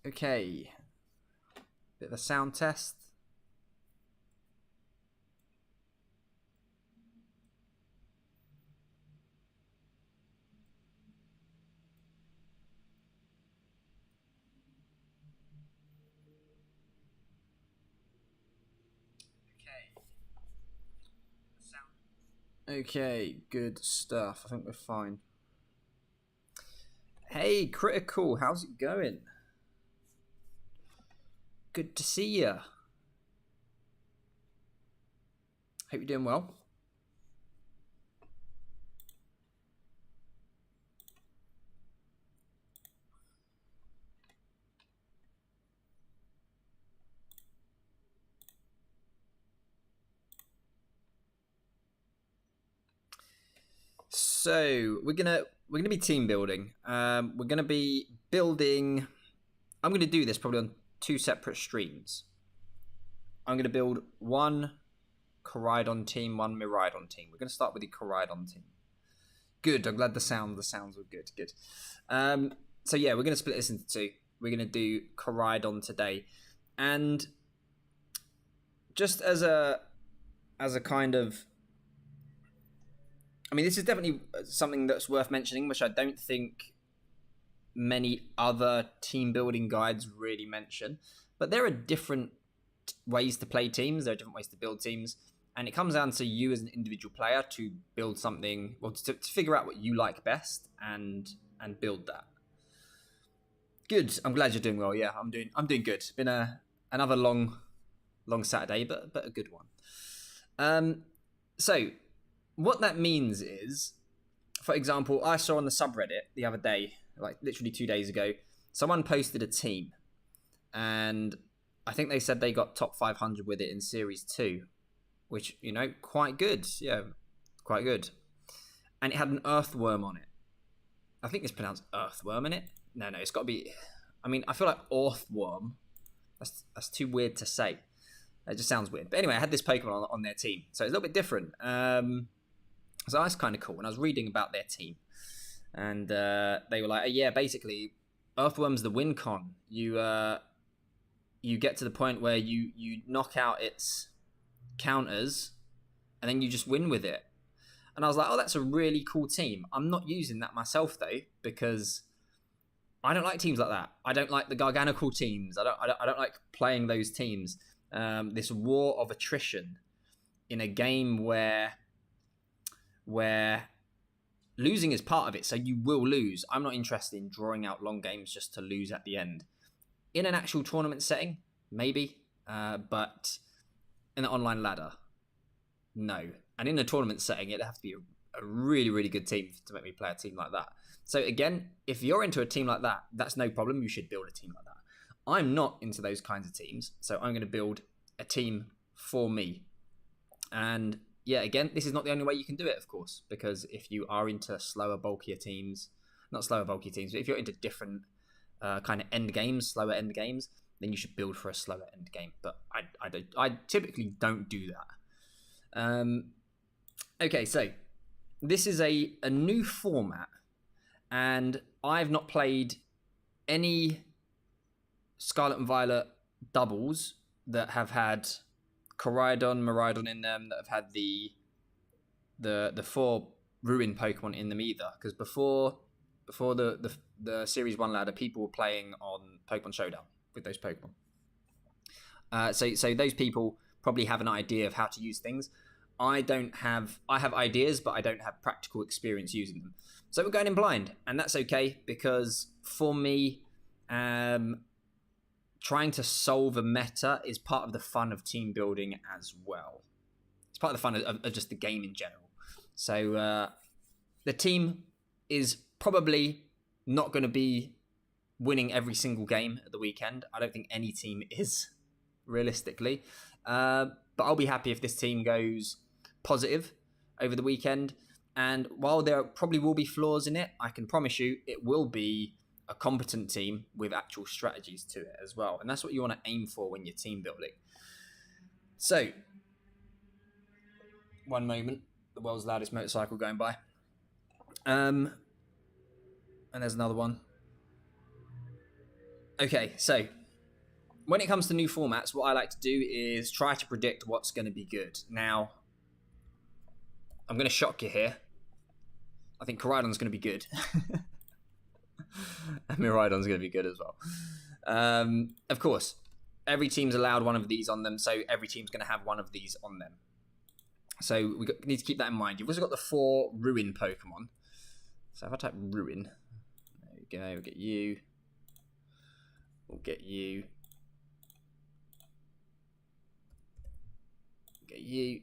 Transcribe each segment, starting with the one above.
Okay. Bit of a sound test. Okay, good stuff. I think we're fine. Hey, Critical, how's it going? Good to see you. Hope you're doing well. So we're gonna be team building. We're gonna be building. I'm gonna do this probably on 2 separate streams. I'm gonna build one Koraidon team, one Miraidon team. We're gonna start with the Koraidon team. Good. I'm glad the sounds were good. Good. So yeah, we're gonna split this into 2. We're gonna do Koraidon today, and just as a kind of, I mean, this is definitely something that's worth mentioning, which I don't think many other team building guides really mention. But there are different ways to play teams. There are different ways to build teams. And it comes down to you as an individual player to build something, well, to figure out what you like best and build that. Good. I'm glad you're doing well. Yeah, I'm doing good. It's been another long Saturday, but a good one. So what that means is, for example, I saw on the subreddit the other day, like literally 2 days ago, someone posted a team, and I think they said they got top 500 with it in Series 2, which, you know, quite good. Yeah, quite good. And it had an earthworm on it. I think it's pronounced earthworm in it. No, it's got to be, I mean, I feel like orthworm. That's too weird to say. It just sounds weird. But anyway, I had this Pokemon on their team, so it's a little bit different. So that's kind of cool. And I was reading about their team, and they were like, yeah, basically, Earthworm's the win con. You get to the point where you knock out its counters, and then you just win with it. And I was like, oh, that's a really cool team. I'm not using that myself, though, because I don't like teams like that. I don't like the Garganical teams. I don't like playing those teams. This war of attrition in a game where losing is part of it, so you will lose. I'm not interested in drawing out long games just to lose at the end. In an actual tournament setting, maybe, but in an online ladder, no. And in a tournament setting, it'd have to be a really, really good team to make me play a team like that. So again, if you're into a team like that, that's no problem. You should build a team like that. I'm not into those kinds of teams, so I'm going to build a team for me. And yeah, again, this is not the only way you can do it, of course, because if you are into slower, bulkier teams, not slower, bulky teams, but if you're into different kind of end games, slower end games, then you should build for a slower end game. But I typically don't do that. Okay, so this is a new format, and I've not played any Scarlet and Violet doubles that have had Koraidon, Miraidon in them, that have had the 4 Ruin Pokemon in them either. Because before the Series 1 ladder, people were playing on Pokemon Showdown with those Pokemon. So those people probably have an idea of how to use things. I have ideas, but I don't have practical experience using them. So we're going in blind, and that's okay, because for me, trying to solve a meta is part of the fun of team building as well. It's part of the fun of just the game in general. So the team is probably not going to be winning every single game at the weekend. I don't think any team is, realistically. But I'll be happy if this team goes positive over the weekend. And while there probably will be flaws in it, I can promise you it will be a competent team with actual strategies to it as well. And that's what you want to aim for when you're team building. So, one moment, the world's loudest motorcycle going by. And there's another one. Okay, so when it comes to new formats, what I like to do is try to predict what's going to be good. Now, I'm going to shock you here. I think Koraidon's going to be good. And Miraidon's going to be good as well. Of course, every team's allowed one of these on them, so every team's going to have one of these on them. So we need to keep that in mind. You've also got the 4 Ruin Pokemon. So if I type Ruin, there we go, we'll get you. We'll get you. Get you.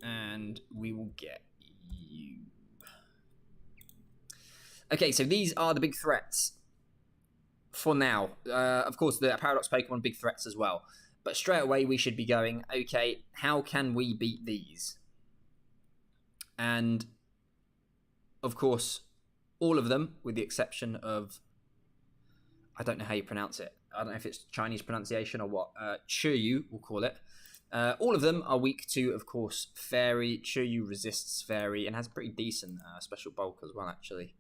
And we will get you. Okay, so these are the big threats for now. Of course, the Paradox Pokemon, big threats as well. But straight away, we should be going, okay, how can we beat these? And, of course, all of them, with the exception of, I don't know how you pronounce it. I don't know if it's Chinese pronunciation or what. Chuyu, we'll call it. All of them are weak to, of course, Fairy. Chuyu resists Fairy and has pretty decent special bulk as well, actually.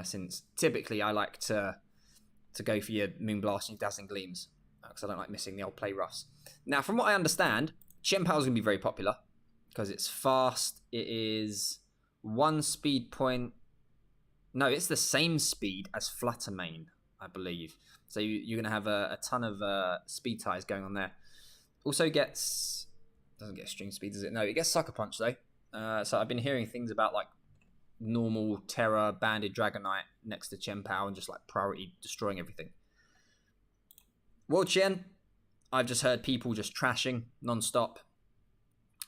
Since typically I like to go for your Moonblast and your Dazzling Gleams, because I don't like missing the old play roughs. Now, from what I understand, Chien-Pao is going to be very popular because it's fast. It is 1 speed point. No, it's the same speed as Fluttermane, I believe. So you're going to have a ton of speed ties going on there. Also doesn't get string speed, does it? No, it gets Sucker Punch though. So I've been hearing things about like normal Terra, Banded Dragonite next to Chien-Pao and just like priority destroying everything. World Chien, I've just heard people just trashing non-stop.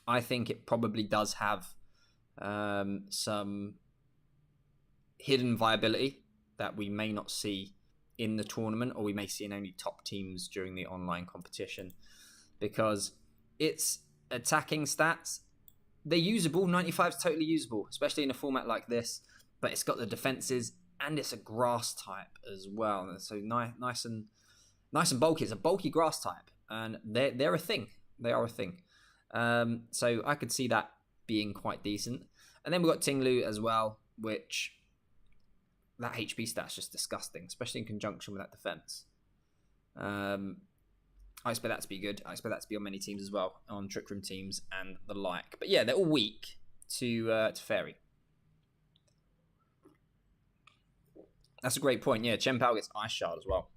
I think it probably does have some hidden viability that we may not see in the tournament, or we may see in only top teams during the online competition, because its attacking stats, they're usable. 95 is totally usable, especially in a format like this, but it's got the defenses and it's a grass type as well, so nice and bulky. It's a bulky grass type, and they're a thing. They are a thing. So I could see that being quite decent. And then we've got Tinglu as well, which that HP stat's just disgusting, especially in conjunction with that defense. I expect that to be good. I expect that to be on many teams as well, on Trick Room teams and the like. But yeah, they're all weak to Fairy. That's a great point. Yeah, Chien-Pao gets Ice Shard as well.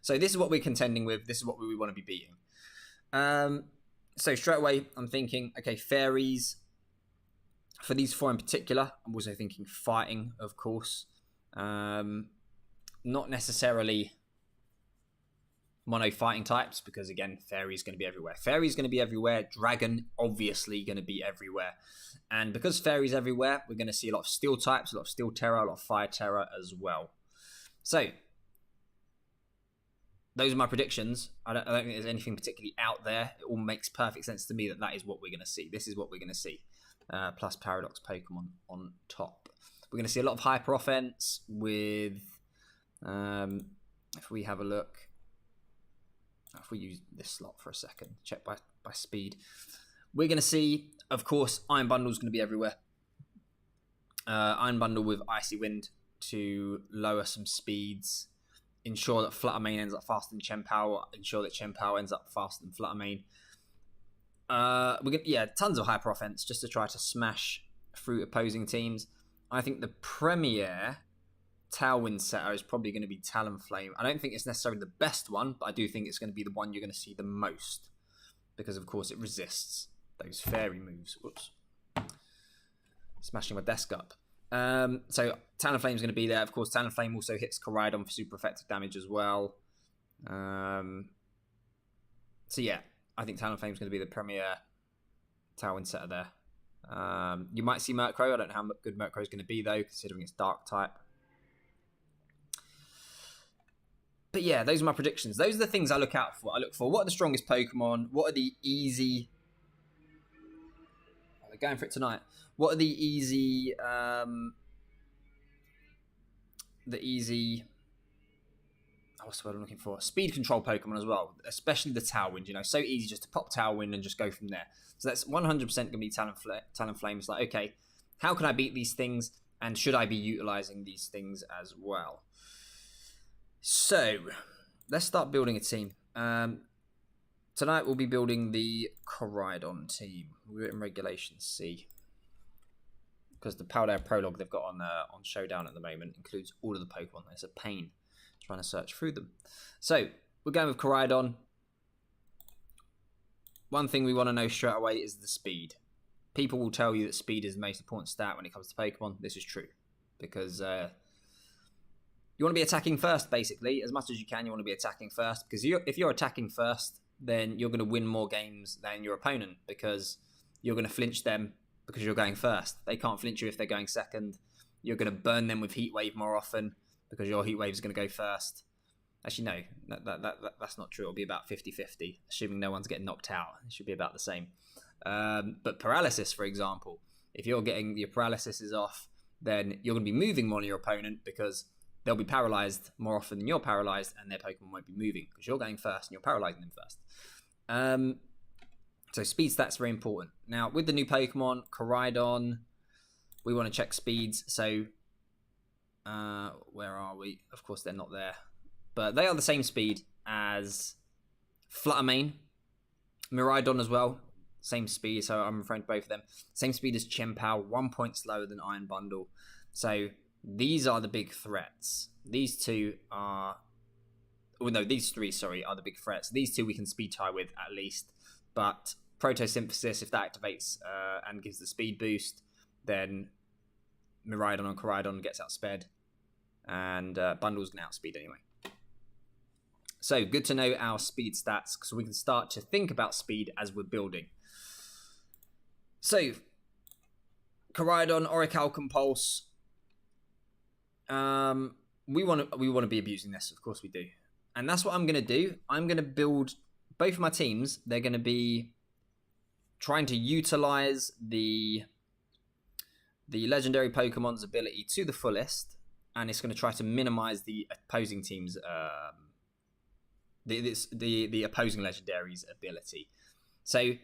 So this is what we're contending with. This is what we want to be beating. So straight away, I'm thinking, okay, Fairies. For these 4 in particular, I'm also thinking fighting, of course. Not necessarily mono fighting types, because again, Fairy's going to be everywhere. Fairy's going to be everywhere. Dragon, obviously, going to be everywhere. And because Fairy's everywhere, we're going to see a lot of Steel types, a lot of Steel Terra, a lot of Fire Terra as well. So those are my predictions. I don't think there's anything particularly out there. It all makes perfect sense to me that is what we're going to see. This is what we're going to see. Plus Paradox Pokemon on top. We're going to see a lot of hyper offense with, if we have a look, if we use this slot for a second, check by speed, we're going to see, of course, Iron Bundle is going to be everywhere. Iron Bundle with Icy Wind to lower some speeds, ensure that Fluttermane ends up faster than Chien-Pao, ensure that Chien-Pao ends up faster than Fluttermane. Tons of hyper offense just to try to smash through opposing teams. I think the premier Tailwind setter is probably going to be Talonflame. I don't think it's necessarily the best one, but I do think it's going to be the one you're going to see the most, because of course it resists those fairy moves. Whoops. Smashing my desk up. So Talonflame is going to be there. Of course, Talonflame also hits Koraidon for super effective damage as well. So yeah, I think Talonflame is going to be the premier Tailwind setter there. You might see Murkrow. I don't know how good Murkrow is going to be though, considering it's Dark type. But yeah, those are my predictions. Those are the things I look out for. I look for what are the strongest Pokemon? What are the easy... Oh, they're going for it tonight. What are the easy... what's the word I'm looking for? Speed control Pokemon as well. Especially the Tailwind, you know. So easy just to pop Tailwind and just go from there. So that's 100% going to be Talonflame. It's like, okay, how can I beat these things? And should I be utilizing these things as well? So, let's start building a team. Tonight we'll be building the Coridon team. We're in Regulation C. Because the Paldea Prologue they've got on Showdown at the moment includes all of the Pokemon. It's a pain trying to search through them. So, we're going with Coridon. One thing we want to know straight away is the speed. People will tell you that speed is the most important stat when it comes to Pokemon. This is true. Because you want to be attacking first, basically. As much as you can, you want to be attacking first. Because if you're attacking first, then you're going to win more games than your opponent. Because you're going to flinch them because you're going first. They can't flinch you if they're going second. You're going to burn them with Heat Wave more often because your Heat Wave is going to go first. Actually, no, that's not true. It'll be about 50-50, assuming no one's getting knocked out. It should be about the same. But paralysis, for example, if you're getting your paralysis is off, then you're going to be moving more than your opponent because they'll be paralyzed more often than you're paralyzed, and their Pokemon won't be moving because you're going first and you're paralyzing them first. So speed stats are very important. Now, with the new Pokemon, Coridon, we want to check speeds. So, where are we? Of course, they're not there. But they are the same speed as Fluttermane, Miraidon as well. Same speed, so I'm referring to both of them. Same speed as Chien-Pao, 1 point slower than Iron Bundle. So these are the big threats. These two are... Well, no, these three, sorry, are the big threats. These two we can speed tie with at least. But Protosynthesis, if that activates and gives the speed boost, then Miraidon and Coridon gets outsped. And Bundle's going to outspeed anyway. So, good to know our speed stats, because we can start to think about speed as we're building. So, Coridon, Orichalcum Pulse. We want to be abusing this, of course we do. And that's what I'm going to do. I'm going to build both of my teams. They're going to be trying to utilize the legendary Pokemon's ability to the fullest, and it's going to try to minimize the opposing team's the opposing legendary's ability. So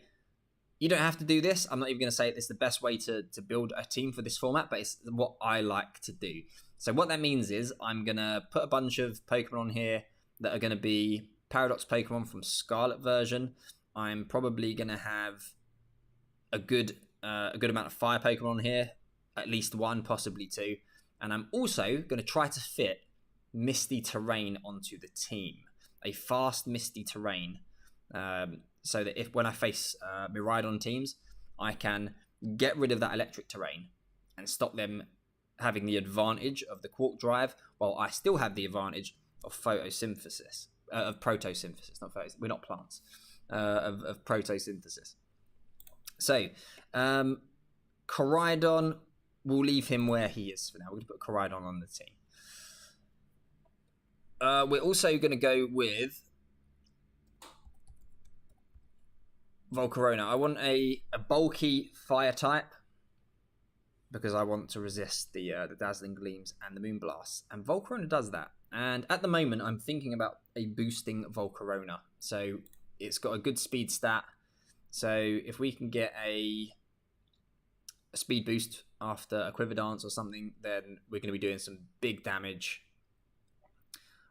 you don't have to do this. I'm not even going to say it's the best way to build a team for this format, but it's what I like to do. So what that means is I'm going to put a bunch of Pokemon on here that are going to be Paradox Pokemon from Scarlet version. I'm probably going to have a good amount of Fire Pokemon on here, at least one, possibly two. And I'm also going to try to fit Misty Terrain onto the team. A fast Misty Terrain, so that when I face Miraidon teams, I can get rid of that electric terrain and stop them having the advantage of the Quark Drive, while I still have the advantage of photosynthesis, of protosynthesis, not photosynthesis. We're not plants, of protosynthesis. So, Coridon, we'll leave him where he is for now. We're going to put Coridon on the team. We're also going to go with Volcarona. I want a bulky fire type because I want to resist the Dazzling Gleams and the Moonblast. And Volcarona does that. And at the moment, I'm thinking about a boosting Volcarona. So it's got a good speed stat. So if we can get a speed boost after a Quiver Dance or something, then we're going to be doing some big damage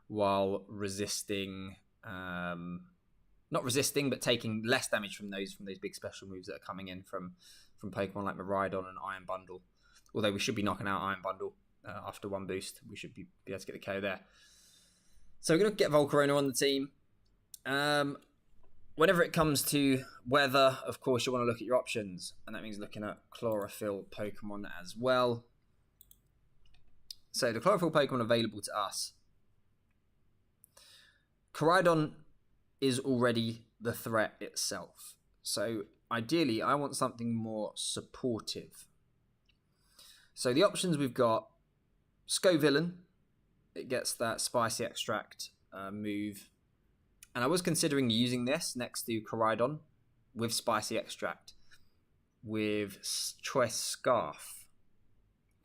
while resisting, not resisting, but taking less damage from those big special moves that are coming in from Pokemon like Miraidon and Iron Bundle. Although we should be knocking out Iron Bundle after one boost. We should be able to get the KO there. So we're going to get Volcarona on the team. Whenever it comes to weather, of course, you want to look at your options. And that means looking at Chlorophyll Pokemon as well. So the Chlorophyll Pokemon available to us. Coridon is already the threat itself. So ideally, I want something more supportive. So the options we've got, Scovillain. It gets that Spicy Extract move. And I was considering using this next to Coridon with Spicy Extract. With Choice Scarf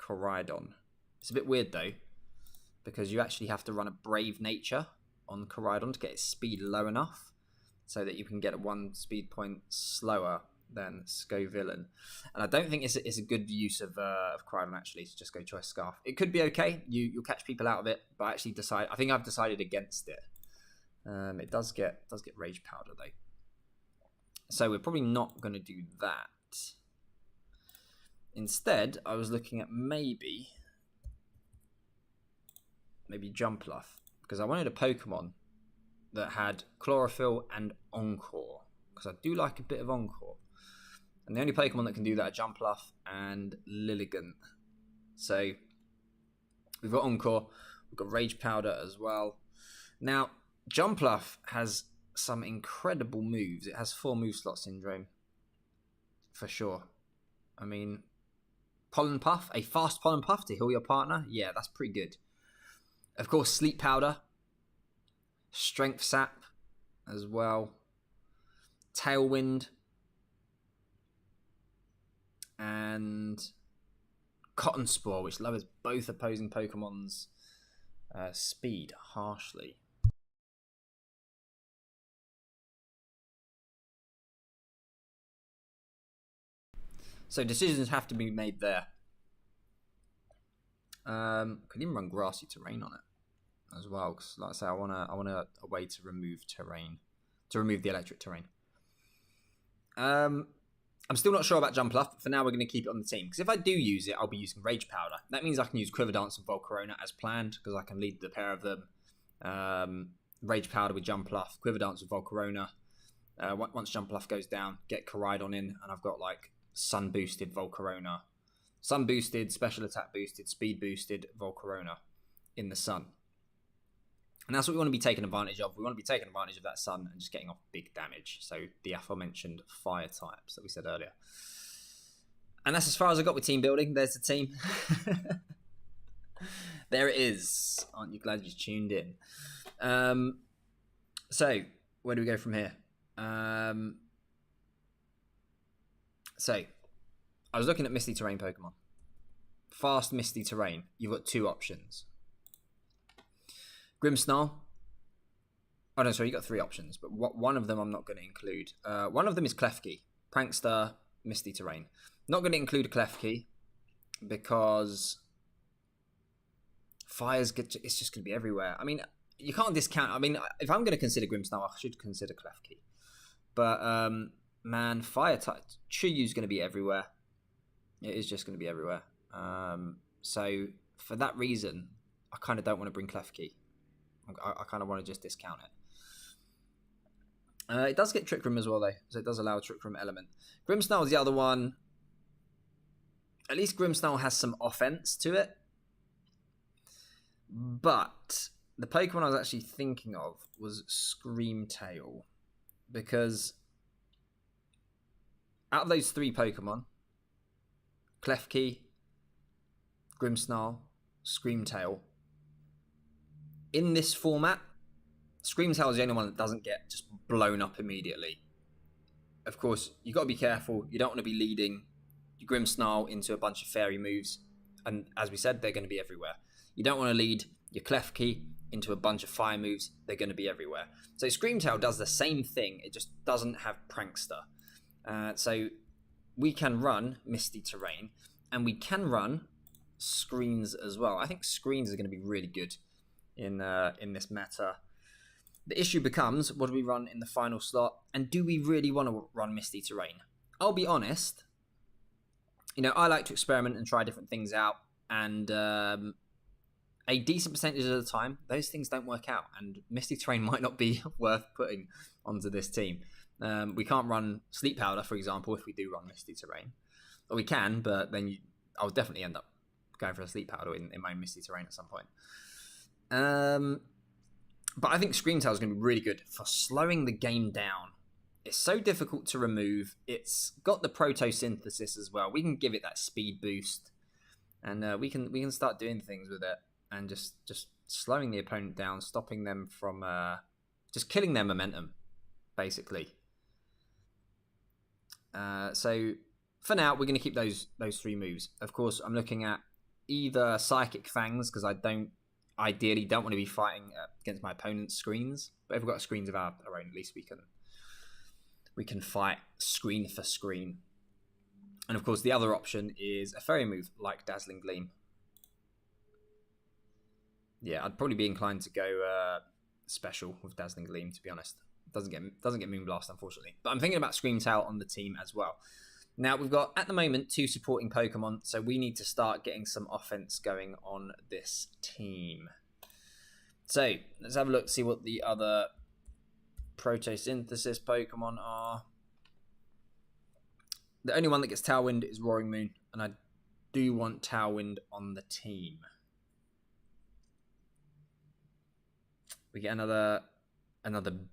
Coridon. It's a bit weird though, because you actually have to run a Brave Nature on Coridon to get its speed low enough so that you can get 1 speed point slower than Scovillain. And I don't think it's a good use of Cryon actually to just go Choice Scarf. It could be okay. You'll catch people out of it, but I think I've decided against it. It does get Rage Powder though. So we're probably not going to do that. Instead, I was looking at maybe Jumpluff, because I wanted a Pokemon that had Chlorophyll and Encore, because I do like a bit of Encore. And the only Pokemon that can do that are Jumpluff and Lilligant. So we've got Encore, we've got Rage Powder as well. Now, Jumpluff has some incredible moves. It has 4 move slot syndrome, for sure. I mean, Pollen Puff, a fast Pollen Puff to heal your partner. Yeah, that's pretty good. Of course, Sleep Powder, Strength Sap as well, Tailwind, and Cotton Spore, which lowers both opposing Pokemon's speed harshly. So decisions have to be made there. Could even run Grassy Terrain on it as well, because like I say, I want a way to remove terrain, to remove the electric terrain. I'm still not sure about Jumpluff, but for now we're going to keep it on the team, because if I do use it, I'll be using Rage Powder. That means I can use Quiver Dance and Volcarona as planned, because I can lead the pair of them. Rage Powder with Jumpluff, Quiver Dance with Volcarona. Once Jumpluff goes down, get Koraidon in, and I've got like Sun boosted Volcarona, Sun boosted, Special Attack boosted, Speed boosted Volcarona in the Sun. And that's what we want to be taking advantage of. We want to be taking advantage of that Sun and just getting off big damage. So the aforementioned fire types that we said earlier. And that's as far as I got with team building. There's the team. There it is. Aren't you glad you tuned in? So where do we go from here? So I was looking at Misty Terrain Pokemon. Fast Misty Terrain. You've got 2 options. Grimmsnarl. Oh no, sorry, you got 3 options, but one of them I'm not going to include. One of them is Klefki, Prankster, Misty Terrain. Not going to include Klefki because it's just going to be everywhere. I mean, you can't discount. I mean, if I'm going to consider Grimmsnarl, I should consider Klefki. But man, Fire type Chuyu's going to be everywhere. It is just going to be everywhere. So for that reason, I kind of don't want to bring Klefki. I kind of want to just discount it. It does get Trick Room as well, though, so it does allow a Trick Room element. Grimmsnarl is the other one. At least Grimmsnarl has some offense to it. But the Pokemon I was actually thinking of was Screamtail. Because out of those 3 Pokemon, Klefki, Grimmsnarl, Screamtail, in this format, Screamtail is the only one that doesn't get just blown up immediately. Of course, you've got to be careful. You don't want to be leading your Grimmsnarl into a bunch of fairy moves. And as we said, they're going to be everywhere. You don't want to lead your Klefki into a bunch of fire moves. They're going to be everywhere. So Screamtail does the same thing. It just doesn't have Prankster. So we can run Misty Terrain. And we can run Screens as well. I think Screens are going to be really good in this meta. The issue becomes, what do we run in the final slot? And do we really want to run Misty Terrain? I'll be honest. You know, I like to experiment and try different things out. And a decent percentage of the time, those things don't work out. And Misty Terrain might not be worth putting onto this team. We can't run Sleep Powder, for example, if we do run Misty Terrain. Or we can, but then I'll definitely end up going for a Sleep Powder in my Misty Terrain at some point. But I think Screamtail is going to be really good for slowing the game down. It's so difficult to remove. It's got the Protosynthesis as well. We can give it that speed boost, and we can start doing things with it and just slowing the opponent down, stopping them from just killing their momentum, basically. So for now, we're going to keep those 3 moves. Of course, I'm looking at either Psychic Fangs, because I ideally don't want to be fighting against my opponent's screens. But if we've got screens of our own, at least we we can fight screen for screen. And of course, the other option is a fairy move like Dazzling Gleam. Yeah, I'd probably be inclined to go special with Dazzling Gleam, to be honest. Doesn't get Moonblast, unfortunately. But I'm thinking about Screamtail on the team as well. Now, we've got, at the moment, 2 supporting Pokemon, so we need to start getting some offense going on this team. So, let's have a look, see what the other Photosynthesis Pokemon are. The only one that gets Tailwind is Roaring Moon, and I do want Tailwind on the team. We get another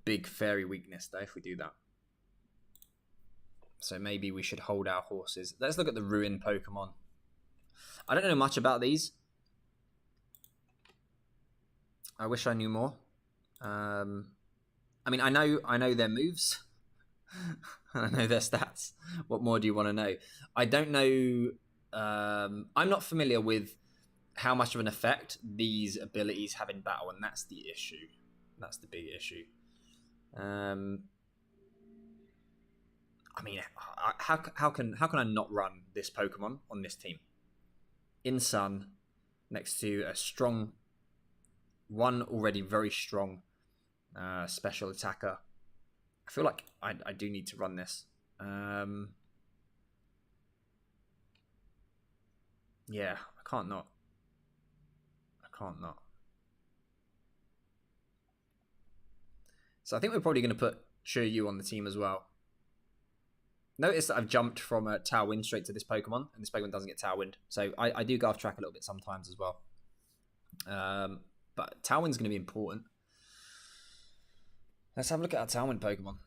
big fairy weakness, though, if we do that. So maybe we should hold our horses. Let's look at the Ruin Pokemon. I don't know much about these. I wish I knew more. I mean, I know their moves. I know their stats. What more do you want to know? I don't know. I'm not familiar with how much of an effect these abilities have in battle, and that's the issue. That's the big issue. I mean, how can I not run this Pokemon on this team? In Sun, next to a strong one, already very strong special attacker. I feel like I do need to run this. Yeah, I can't not. So I think we're probably going to put Shiryu on the team as well. Notice that I've jumped from a Tailwind straight to this Pokemon, and this Pokemon doesn't get Tailwind. So I do go off track a little bit sometimes as well. But Tailwind's going to be important. Let's have a look at our Tailwind Pokemon.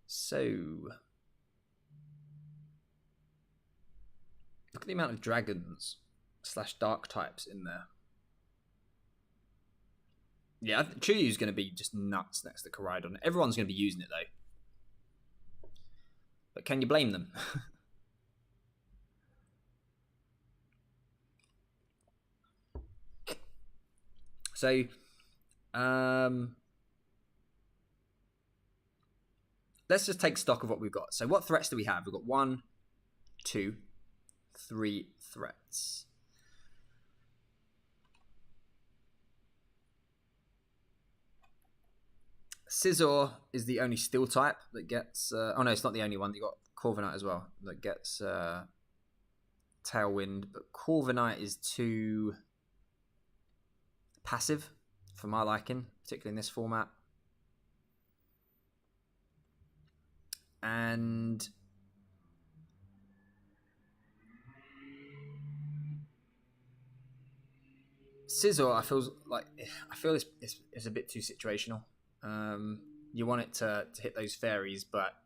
So, look at the amount of dragons / dark types in there. Yeah, Chuyu's going to be just nuts next to Koraidon. Everyone's going to be using it, though. But can you blame them? So, let's just take stock of what we've got. So what threats do we have? We've got 1, 2, 3 threats. Scizor is the only steel type that gets... oh no, it's not the only one. You've got Corviknight as well that gets Tailwind. But Corviknight is too passive for my liking, particularly in this format. And Scizor, I feel it's a bit too situational. You want it to hit those fairies, but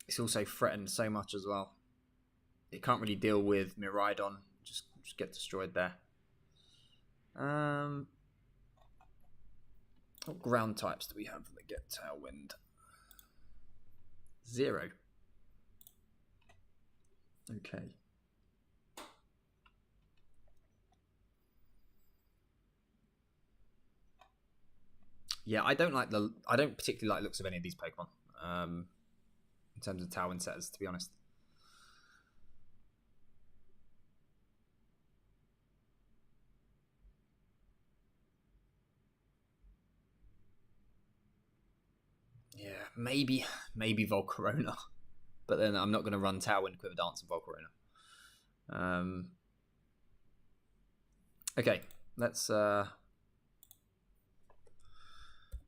it's also threatened so much as well. It can't really deal with Miraidon. Just get destroyed there. What ground types do we have that get Tailwind? 0. Okay. Yeah, I don't particularly like the looks of any of these Pokemon. In terms of Tailwind setters, to be honest. Yeah, maybe Volcarona. But then I'm not going to run Tailwind, Quiver Dance, and Volcarona. Okay, let's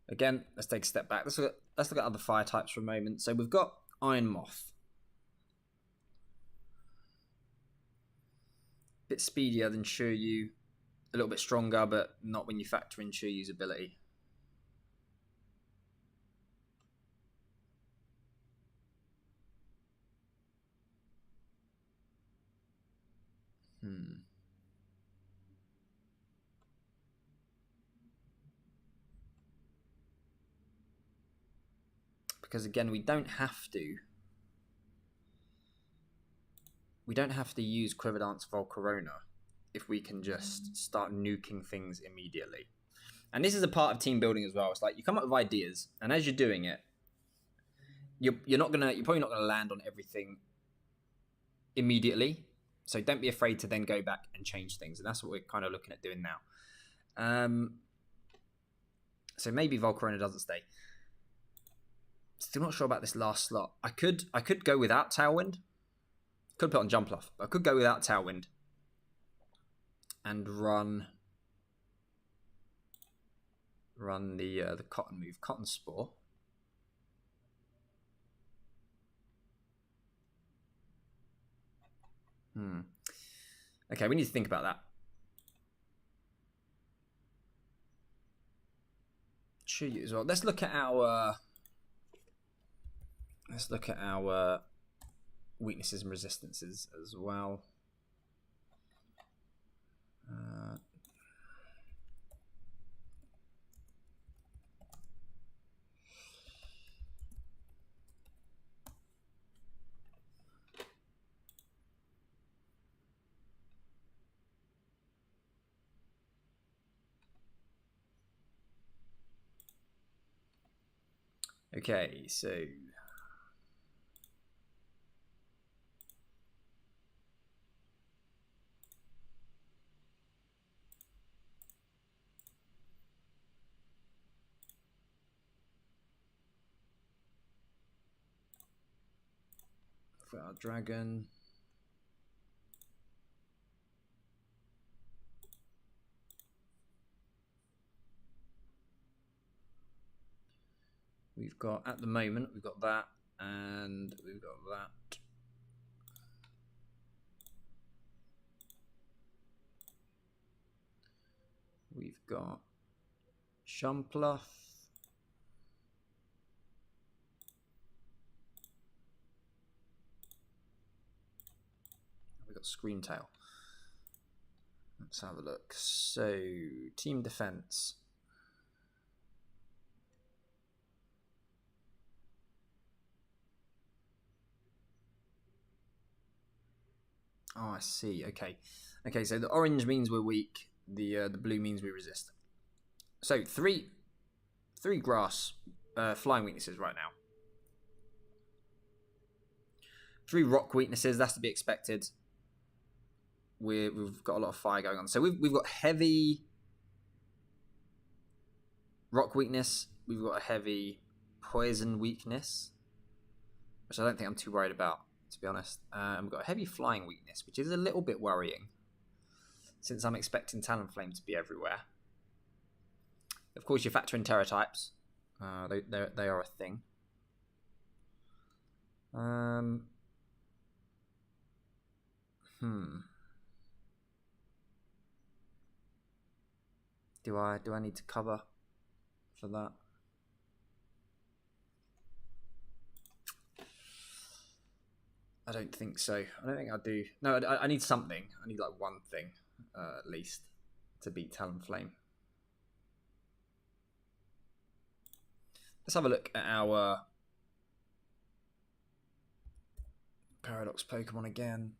again, let's take a step back. Let's look at other fire types for a moment. So we've got Iron Moth. A bit speedier than Shiryu. A little bit stronger, but not when you factor in Shiryu's ability. Because again, we don't have to. we don't have to use Quiver Dance Volcarona if we can just start nuking things immediately. And this is a part of team building as well. It's like you come up with ideas, and as you're doing it, you're probably not gonna land on everything immediately. So don't be afraid to then go back and change things, and that's what we're kind of looking at doing now. So maybe Volcarona doesn't stay. Still not sure about this last slot. I could go without Tailwind. Could put on Jump Off. I could go without Tailwind and run the Cotton move, Cotton Spore. Okay, we need to think about that. Should you as well? Let's look at our weaknesses and resistances as well. Okay, so for our dragon. We've got, at the moment, we've got that, and we've got that. We've got Shumpluff. We've got Screamtail. Let's have a look. So, team defense. Oh, I see. Okay. Okay, so the orange means we're weak. The blue means we resist. So three grass flying weaknesses right now. 3 rock weaknesses. That's to be expected. We've got a lot of fire going on. So we've got heavy rock weakness. We've got a heavy poison weakness, which I don't think I'm too worried about, to be honest. We've got a heavy flying weakness, which is a little bit worrying, since I'm expecting Talonflame to be everywhere. Of course, you factor in Terra types. They are a thing. Do I need to cover for that? I don't think so. I don't think I do. No, I need something. I need like one thing, at least, to beat Talonflame. Let's have a look at our Paradox Pokemon again.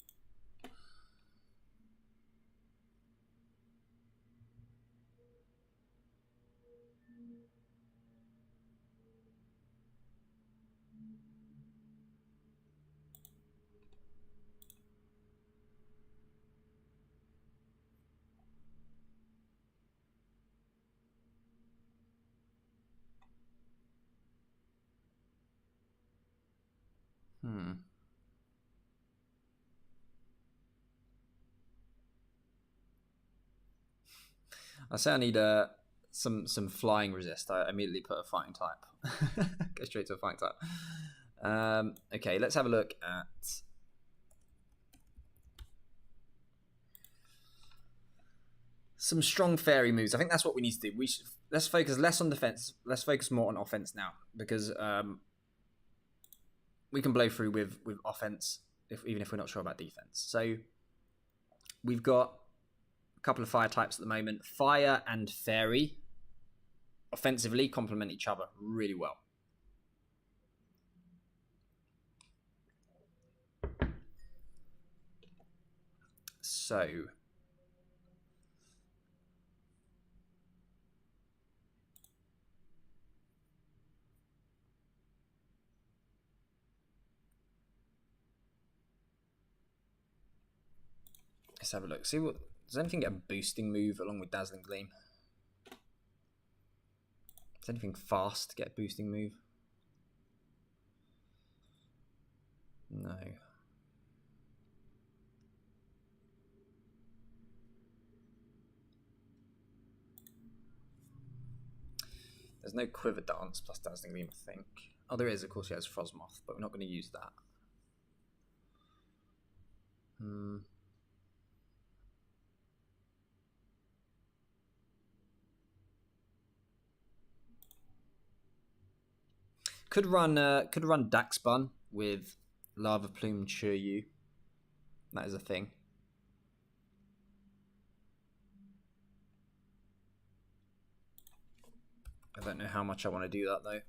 I say I need some flying resist. I immediately put a fighting type. Go straight to a fighting type. Okay, let's have a look at some strong fairy moves. I think that's what we need to do. Let's focus less on defense. Let's focus more on offense now, because we can blow through with offense even if we're not sure about defense. So we've got a couple of fire types at the moment. Fire and fairy offensively complement each other really well. So let's have a look. See what does anything get a boosting move along with Dazzling Gleam? Does anything fast get a boosting move? No. There's no Quiver Dance plus Dazzling Gleam, I think. Oh, there is. Of course, he has Frostmoth, but we're not going to use that. Could run Daxbun with Lava Plume Churyu. That is a thing. I don't know how much I want to do that though.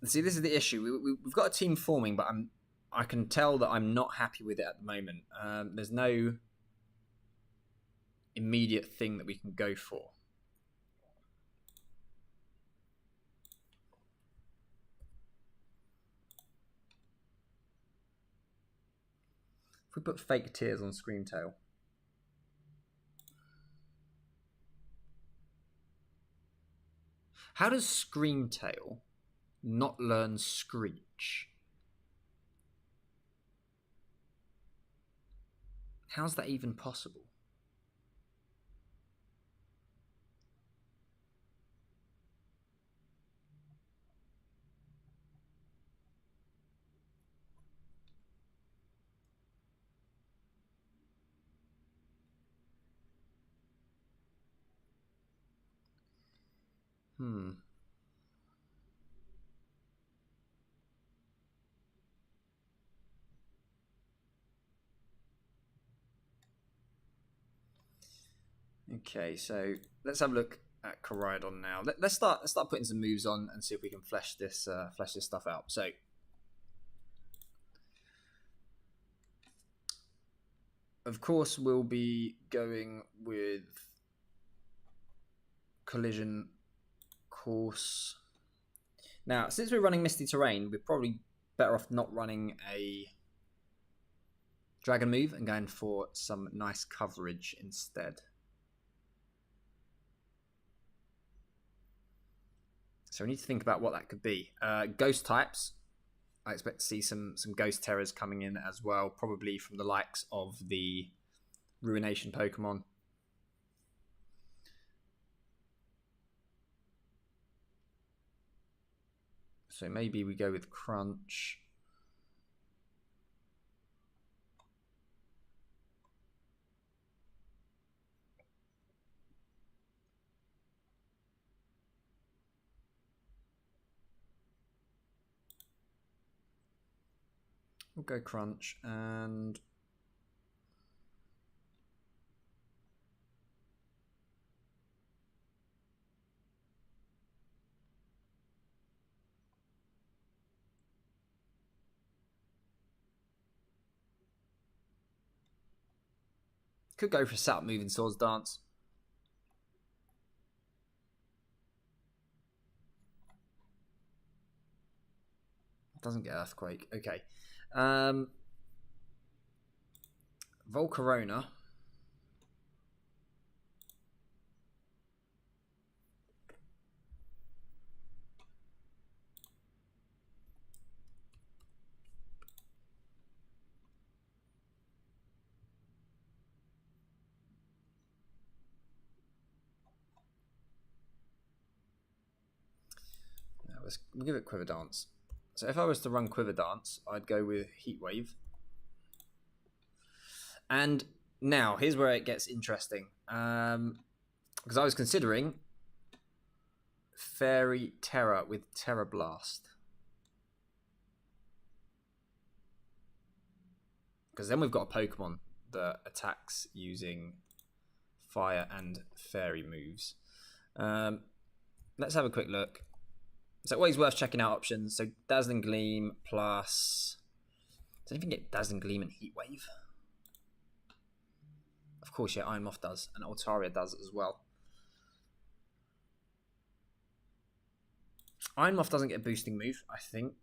See, this is the issue. We've got a team forming, but I can tell that I'm not happy with it at the moment. There's no immediate thing that we can go for. If we put Fake Tears on Screamtail. How does Screamtail not learn Screech? How's that even possible? Okay, so let's have a look at Koraidon now. Let's start putting some moves on and see if we can flesh this stuff out. So of course we'll be going with Collision Course. Now, since we're running Misty Terrain, we're probably better off not running a Dragon move and going for some nice coverage instead. So we need to think about what that could be. Ghost types. I expect to see some Ghost Terrors coming in as well, probably from the likes of the Ruination Pokemon. So maybe we go with Crunch. We'll go Crunch and could go for a Sap Moving Swords Dance. Doesn't get Earthquake. Okay. Volcarona. We'll give it Quiver Dance. So if I was to run Quiver Dance, I'd go with Heat Wave. And now, here's where it gets interesting. Because I was considering Fairy Terror with Terror Blast. Because then we've got a Pokemon that attacks using fire and fairy moves. Let's have a quick look. So always worth checking out options. So Dazzling Gleam plus... Does anything get Dazzling Gleam and Heat Wave? Of course, yeah, Iron Moth does. And Altaria does as well. Iron Moth doesn't get a boosting move, I think.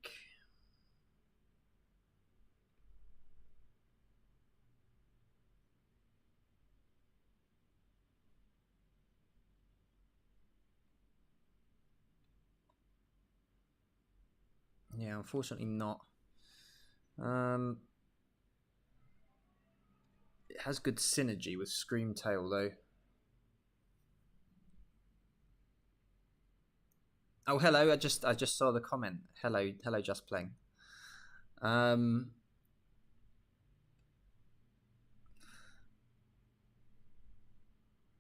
Yeah, unfortunately not. It has good synergy with Screamtail though. Oh, hello! I just saw the comment. Hello, just playing.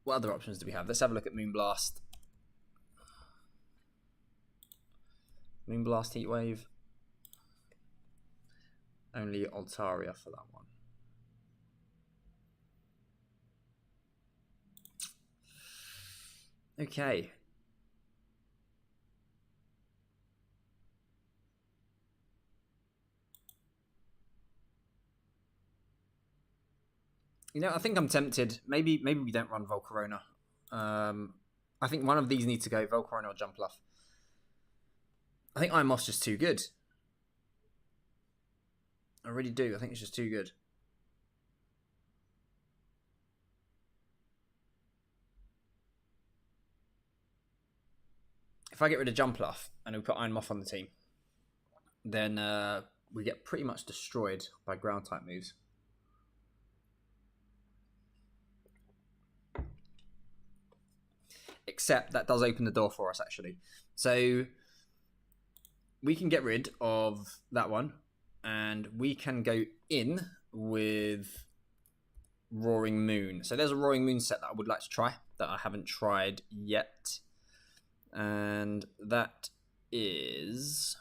What other options do we have? Let's have a look at Moonblast. Moonblast, Heat Wave. Only Altaria for that one. Okay. You know, I think I'm tempted. Maybe we don't run Volcarona. I think one of these needs to go, Volcarona or Jumpluff. I think Iron Moth's just too good. I really do. I think it's just too good. If I get rid of Jumpluff and we put Iron Moth on the team, then we get pretty much destroyed by ground type moves. Except that does open the door for us, actually. So we can get rid of that one, and we can go in with Roaring Moon. So there's a Roaring Moon set that I would like to try, that I haven't tried yet. And that is...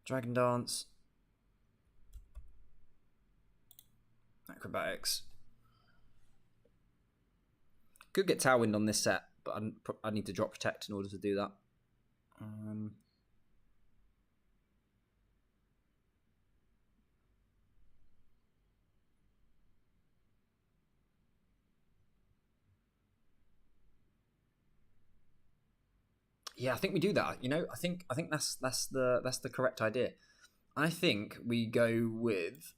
Dragon Dance, Acrobatics. Could get Tailwind on this set, but I need to drop Protect in order to do that. Yeah, I think we do that. You know, I think that's the correct idea. I think we go with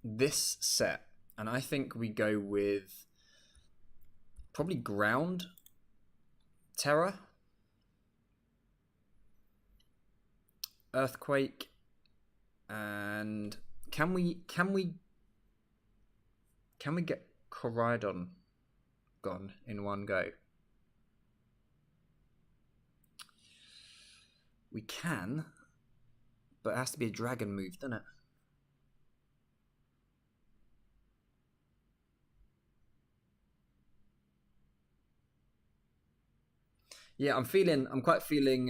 this set, and I think we go with probably Ground Terror, Earthquake, and can we get Koraidon gone in one go? We can, but it has to be a dragon move, doesn't it? Yeah, I'm quite feeling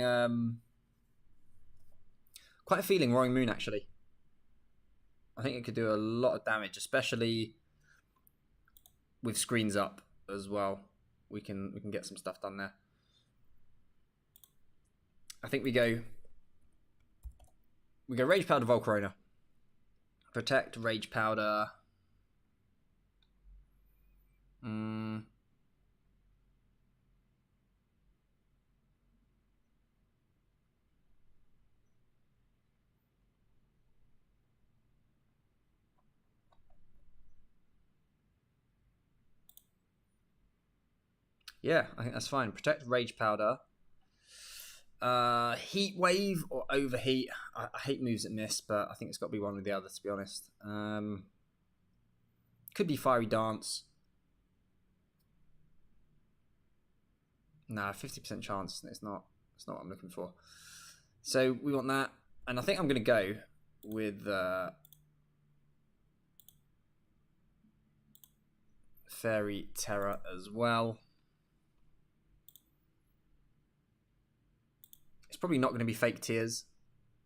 Roaring Moon, actually. I think it could do a lot of damage, especially with screens up as well. We can get some stuff done there. I think we go Rage Powder Volcarona. Protect, Rage Powder. Yeah, I think that's fine. Protect, Rage Powder. Heat Wave or Overheat. I hate moves that miss, but I think it's got to be one or the other, to be honest. Could be Fiery Dance. Nah, 50% chance. It's not. That's not what I'm looking for. So we want that. And I think I'm going to go with Fairy Terror as well. It's probably not going to be Fake Tears.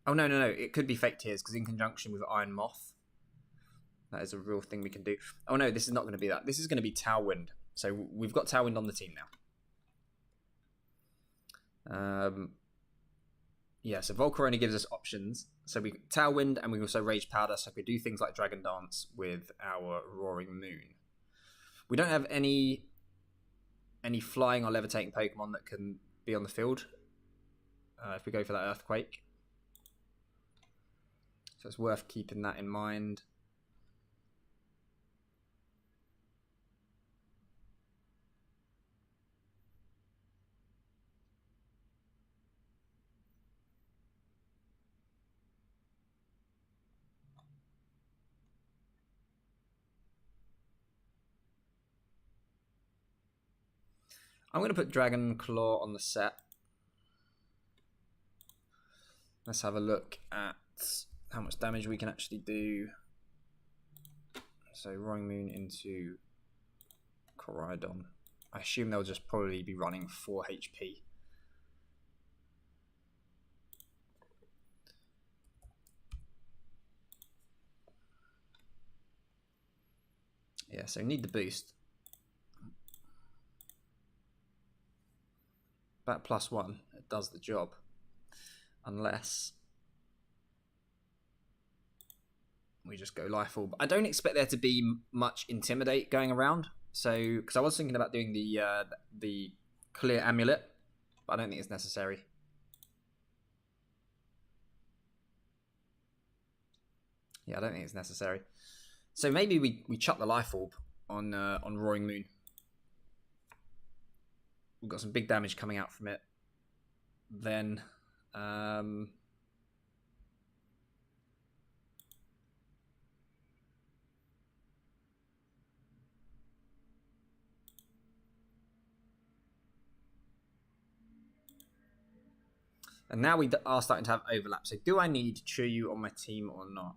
Oh, no. It could be Fake Tears because in conjunction with Iron Moth. That is a real thing we can do. Oh, no, this is not going to be that. This is going to be Tailwind. So we've got Tailwind on the team now. Yeah, so Volcar only gives us options. So we Tailwind and we also Rage Powder. So we do things like Dragon Dance with our Roaring Moon. We don't have any flying or levitating Pokemon that can be on the field. If we go for that Earthquake. So it's worth keeping that in mind. I'm going to put Dragon Claw on the set. Let's have a look at how much damage we can actually do. So Roaring Moon into Coridon. I assume they'll just probably be running 4 HP. Yeah, so need the boost. That +1, it does the job. Unless we just go Life Orb. I don't expect there to be much Intimidate going around. So, because I was thinking about doing the Clear Amulet, but I don't think it's necessary. Yeah, I don't think it's necessary. So maybe we chuck the Life Orb on Roaring Moon. We've got some big damage coming out from it. Then, and now we are starting to have overlap. So do I need Chuyu on my team or not?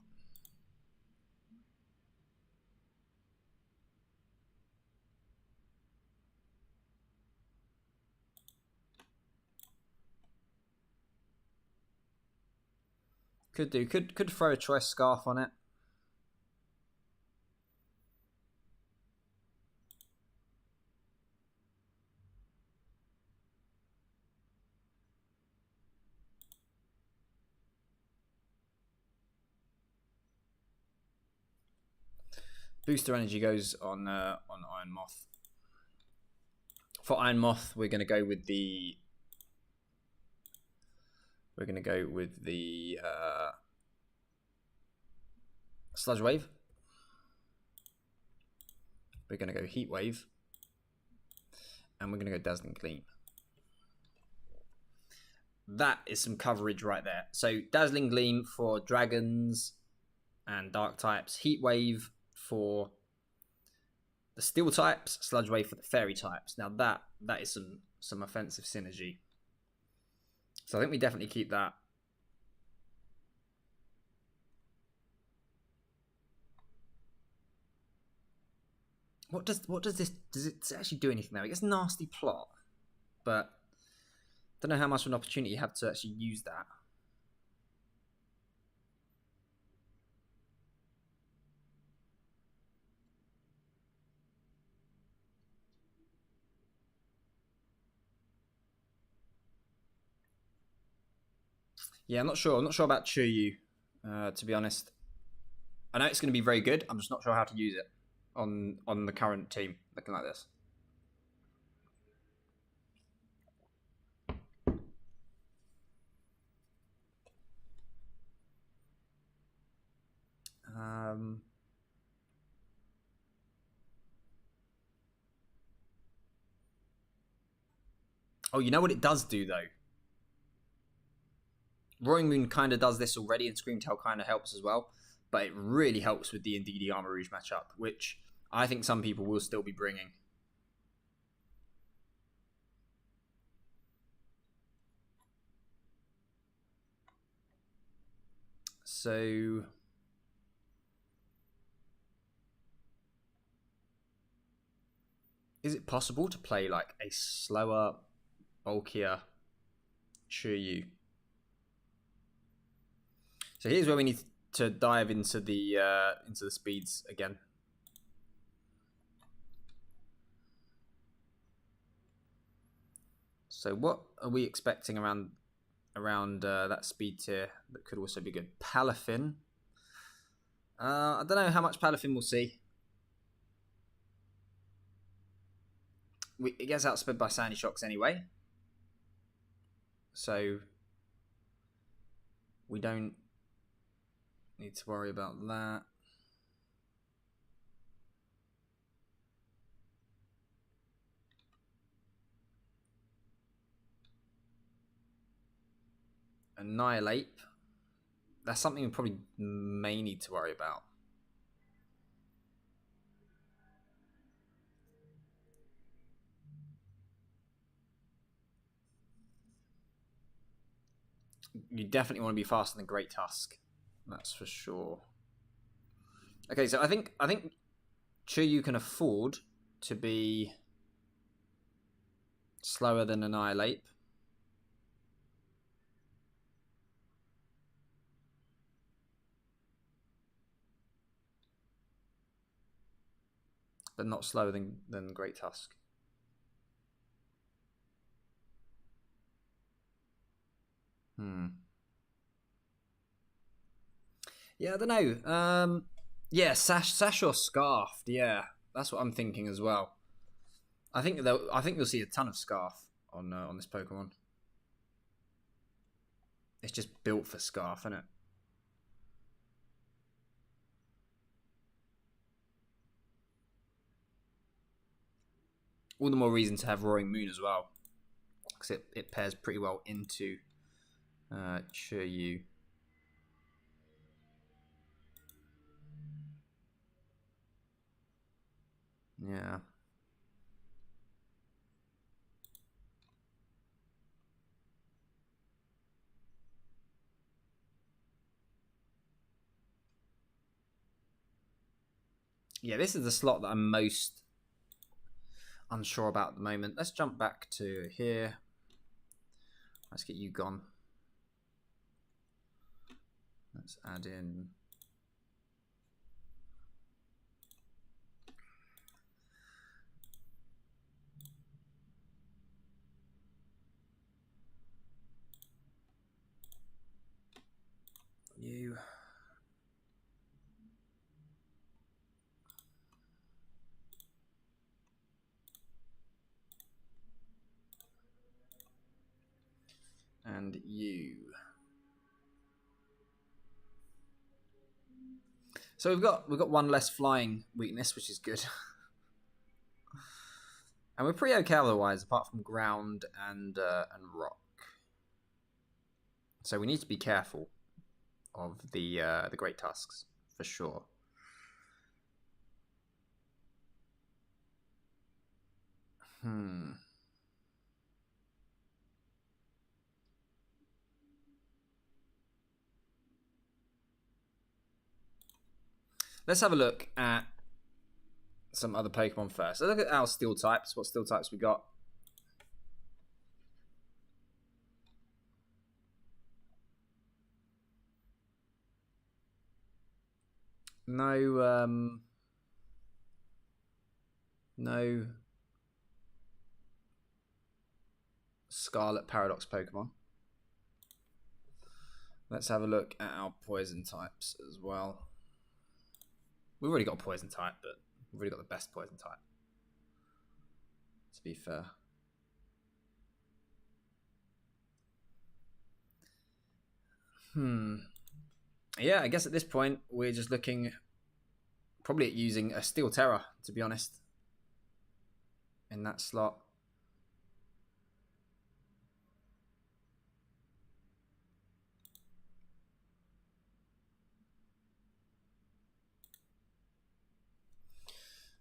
Could do. Could throw a Choice Scarf on it. Booster energy goes on Iron Moth. For Iron Moth, we're going to go with the Sludge Wave. We're going to go Heat Wave. And we're going to go Dazzling Gleam. That is some coverage right there. So Dazzling Gleam for dragons and dark types. Heat Wave for the steel types. Sludge Wave for the fairy types. Now that is some offensive synergy. So I think we definitely keep that. What does this, does it actually do anything now? It gets Nasty Plot, but I don't know how much of an opportunity you have to actually use that. Yeah, I'm not sure. I'm not sure about Chuyu, to be honest. I know it's going to be very good. I'm just not sure how to use it on the current team looking like this. Oh, you know what it does do though? Roaring Moon kind of does this already, and Screamtail kind of helps as well. But it really helps with the Indeedee Armor Rouge matchup, which I think some people will still be bringing. So is it possible to play like a slower, bulkier Chiryu? So here's where we need to dive into the speeds again. So what are we expecting around that speed tier that could also be good? Palafin. I don't know how much Palafin we'll see. It gets outsped by Sandy Shocks anyway. So we don't need to worry about that. Annihilate. That's something we probably may need to worry about. You definitely want to be faster than Great Tusk. That's for sure. Okay, so I think Chiryu can afford to be slower than Annihilate. But not slower than Great Tusk. Yeah, I don't know. Yeah, Sash or Scarf. Yeah, that's what I'm thinking as well. I think you'll see a ton of Scarf on this Pokemon. It's just built for Scarf, isn't it? All the more reason to have Roaring Moon as well, because it pairs pretty well into Chiryu. Yeah. Yeah, this is the slot that I'm most unsure about at the moment. Let's jump back to here. Let's get you gone. Let's add in you. And you. So we've got one less flying weakness, which is good. And we're pretty okay otherwise, apart from ground and rock. So we need to be careful of the Great Tusks for sure. Let's have a look at some other Pokemon first. Let's look at our Steel types. What Steel types we got? No Scarlet Paradox Pokemon. Let's have a look at our Poison types as well. We've already got a Poison type, but we've already got the best Poison type, to be fair. Yeah, I guess at this point we're just looking probably at using a Steel Terror, to be honest, in that slot.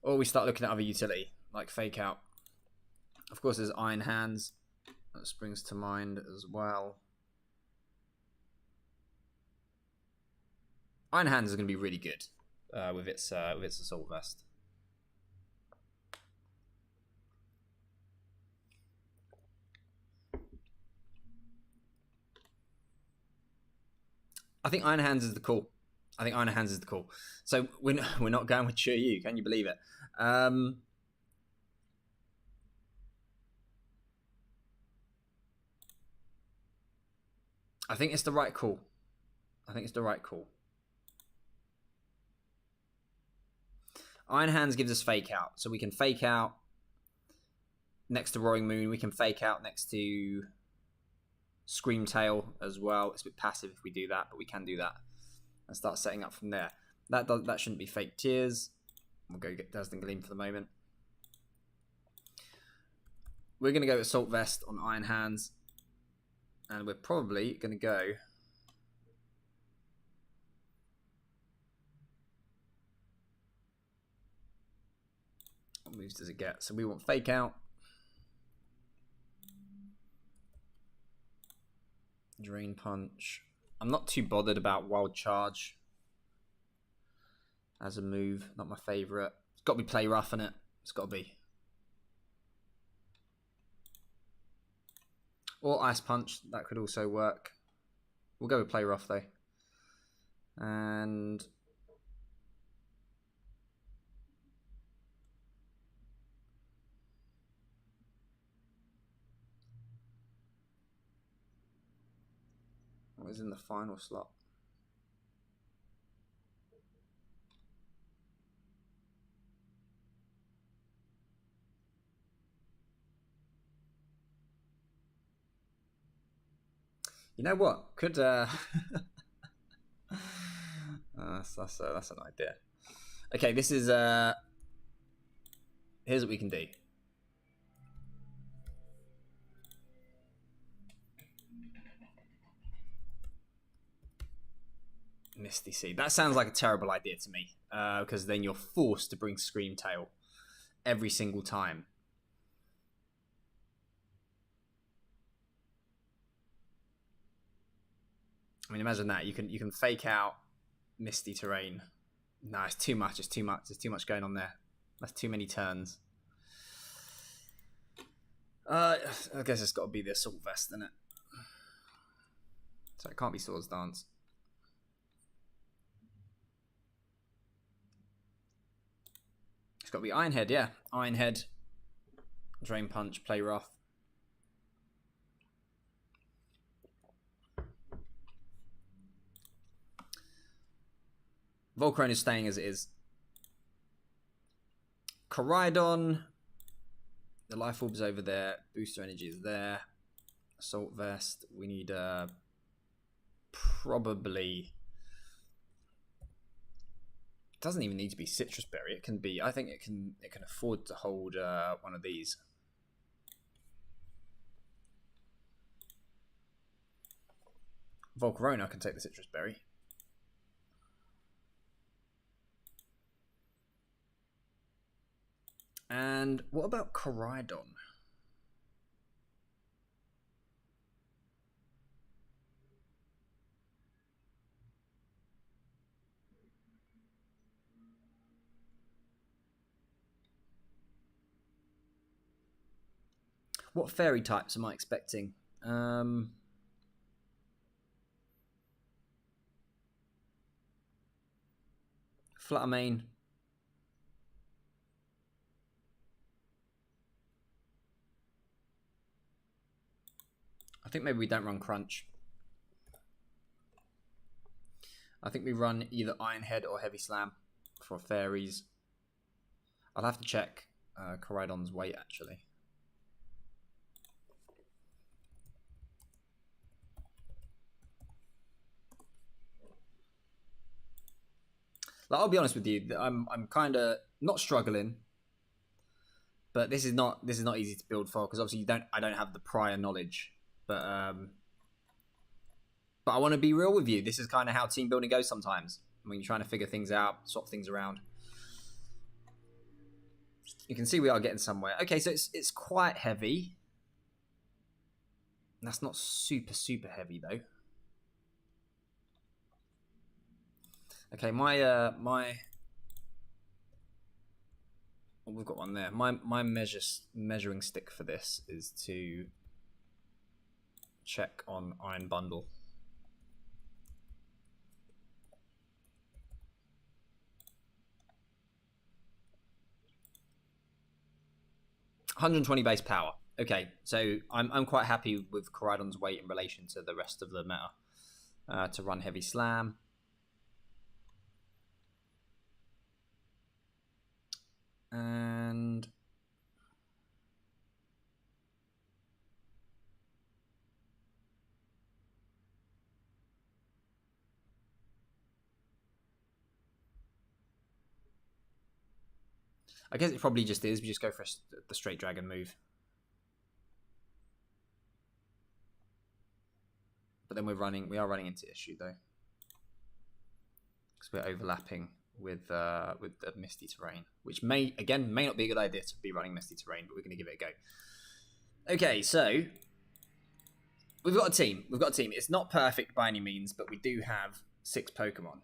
Or we start looking at other utility, like Fake Out. Of course, there's Iron Hands. That springs to mind as well. Iron Hands is going to be really good with its Assault Vest. I think Iron Hands is the call. So we're not going with Chiryu. Can you believe it? I think it's the right call. Iron Hands gives us Fake Out. So we can Fake Out next to Roaring Moon. We can Fake Out next to Scream Tail as well. It's a bit passive if we do that, but we can do that and start setting up from there. That shouldn't be Fake Tears. We'll go get Dazzling Gleam for the moment. We're going to go Assault Vest on Iron Hands. And we're probably going to go... What moves does it get? So we want Fake Out. Drain Punch. I'm not too bothered about Wild Charge as a move. Not my favourite. It's got to be Play Rough in it. It's got to be. Or Ice Punch. That could also work. We'll go with Play Rough though. And what is in the final slot? You know what? Could that's an idea. Okay, this is here's what we can do. Misty Seed. That sounds like a terrible idea to me, because then you're forced to bring Scream Tail every single time. I mean, imagine that. You can Fake Out Misty Terrain. No, it's too much. There's too much going on there. That's too many turns. I guess it's got to be the Assault Vest, isn't it? So it can't be Swords Dance. It's got to be Iron Head, yeah. Iron Head. Drain Punch, Play Rough. Volcarona is staying as it is. Koraidon. The Life Orb's over there. Booster Energy is there. Assault Vest. We need probably... It doesn't even need to be Citrus Berry. It can be... I think it can afford to hold one of these. Volcarona can take the Citrus Berry. And what about Koraidon? What fairy types am I expecting? Fluttermane. I think maybe we don't run Crunch. I think we run either Iron Head or Heavy Slam for fairies. I'll have to check Koraidon's weight actually. Like, I'll be honest with you, I'm kind of not struggling, but this is not easy to build for because obviously I don't have the prior knowledge. But I want to be real with you. This is kind of how team building goes sometimes. When you're trying to figure things out, swap things around. You can see we are getting somewhere. Okay, so it's quite heavy. That's not super heavy though. Okay, we've got one there. My measuring stick for this is to check on Iron Bundle. (120 base power). Okay, so I'm quite happy with Koraidon's weight in relation to the rest of the meta to run Heavy Slam. And I guess it probably just is. We just go for the straight dragon move. But then we are running into issue though, because we're overlapping with the misty terrain, which may not be a good idea to be running misty terrain, but we're going to give it a go. Okay, so we've got a team. It's not perfect by any means, but we do have 6 Pokemon.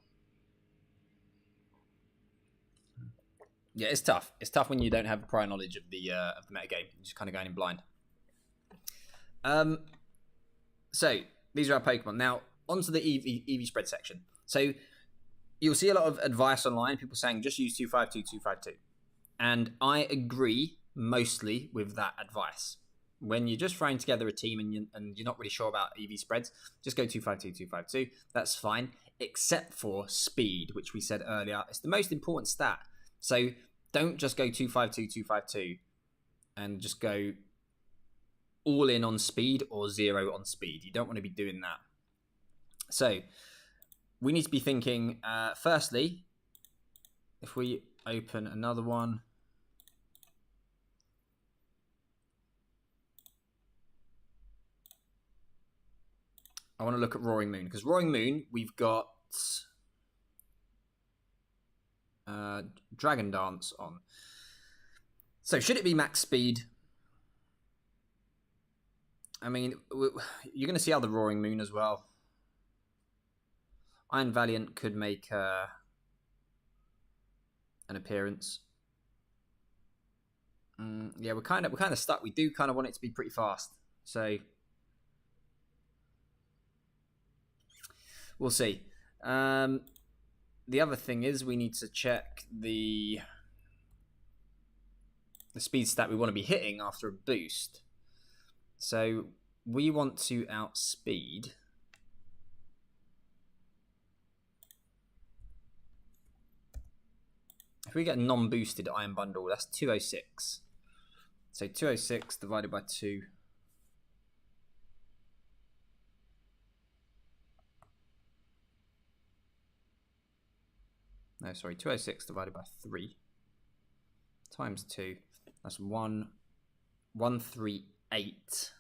Yeah, it's tough. It's tough when you don't have prior knowledge of the metagame. You're just kind of going in blind. So these are our Pokemon. Now, onto the EV spread section. So you'll see a lot of advice online, people saying just use 252, 252. And I agree mostly with that advice. When you're just throwing together a team and you're not really sure about EV spreads, just go 252, 252. That's fine, except for speed, which we said earlier. It's the most important stat. So don't just go 252, 252 and just go all in on speed or 0 on speed. You don't want to be doing that. So we need to be thinking, firstly, if we open another one, I want to look at Roaring Moon, because Roaring Moon, we've got Dragon Dance on. So should it be max speed? I mean, you're going to see other Roaring Moon as well. Iron Valiant could make an appearance. Yeah, we're kind of stuck. We do kind of want it to be pretty fast, so we'll see. The other thing is we need to check the speed stat we want to be hitting after a boost. So we want to outspeed. If we get a non-boosted Iron Bundle, that's 206. So 206 divided by 2. No, sorry, 206 divided by 3 times 2. That's 138.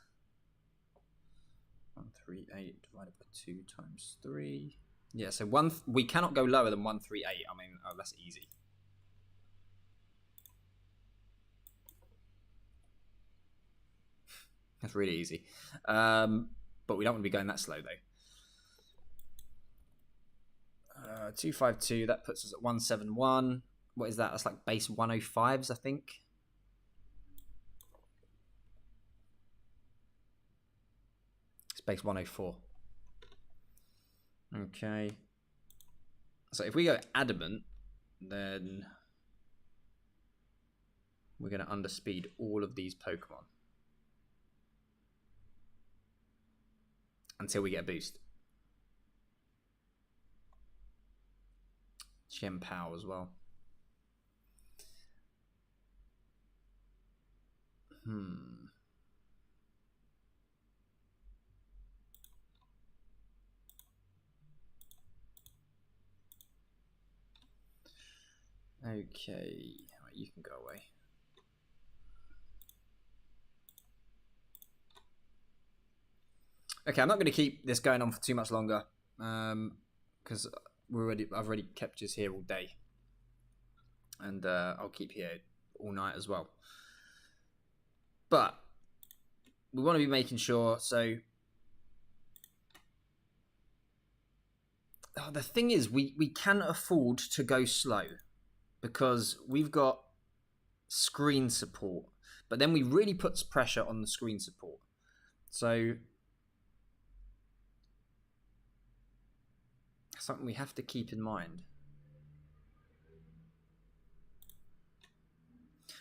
138 divided by 2 times 3. Yeah, so we cannot go lower than 138. I mean, oh, that's easy. That's really easy. But we don't want to be going that slow, though. 252, that puts us at 171. What is that? That's like base 105s, I think. It's base 104. Okay. So if we go Adamant, then we're going to underspeed all of these Pokemon until we get a boost. Gem Power as well. Okay, right, you can go away. Okay, I'm not going to keep this going on for too much longer, because I've already kept you here all day, and I'll keep here all night as well. But we want to be making sure. So the thing is, we can afford to go slow because we've got screen support, but then we really puts pressure on the screen support. So something we have to keep in mind.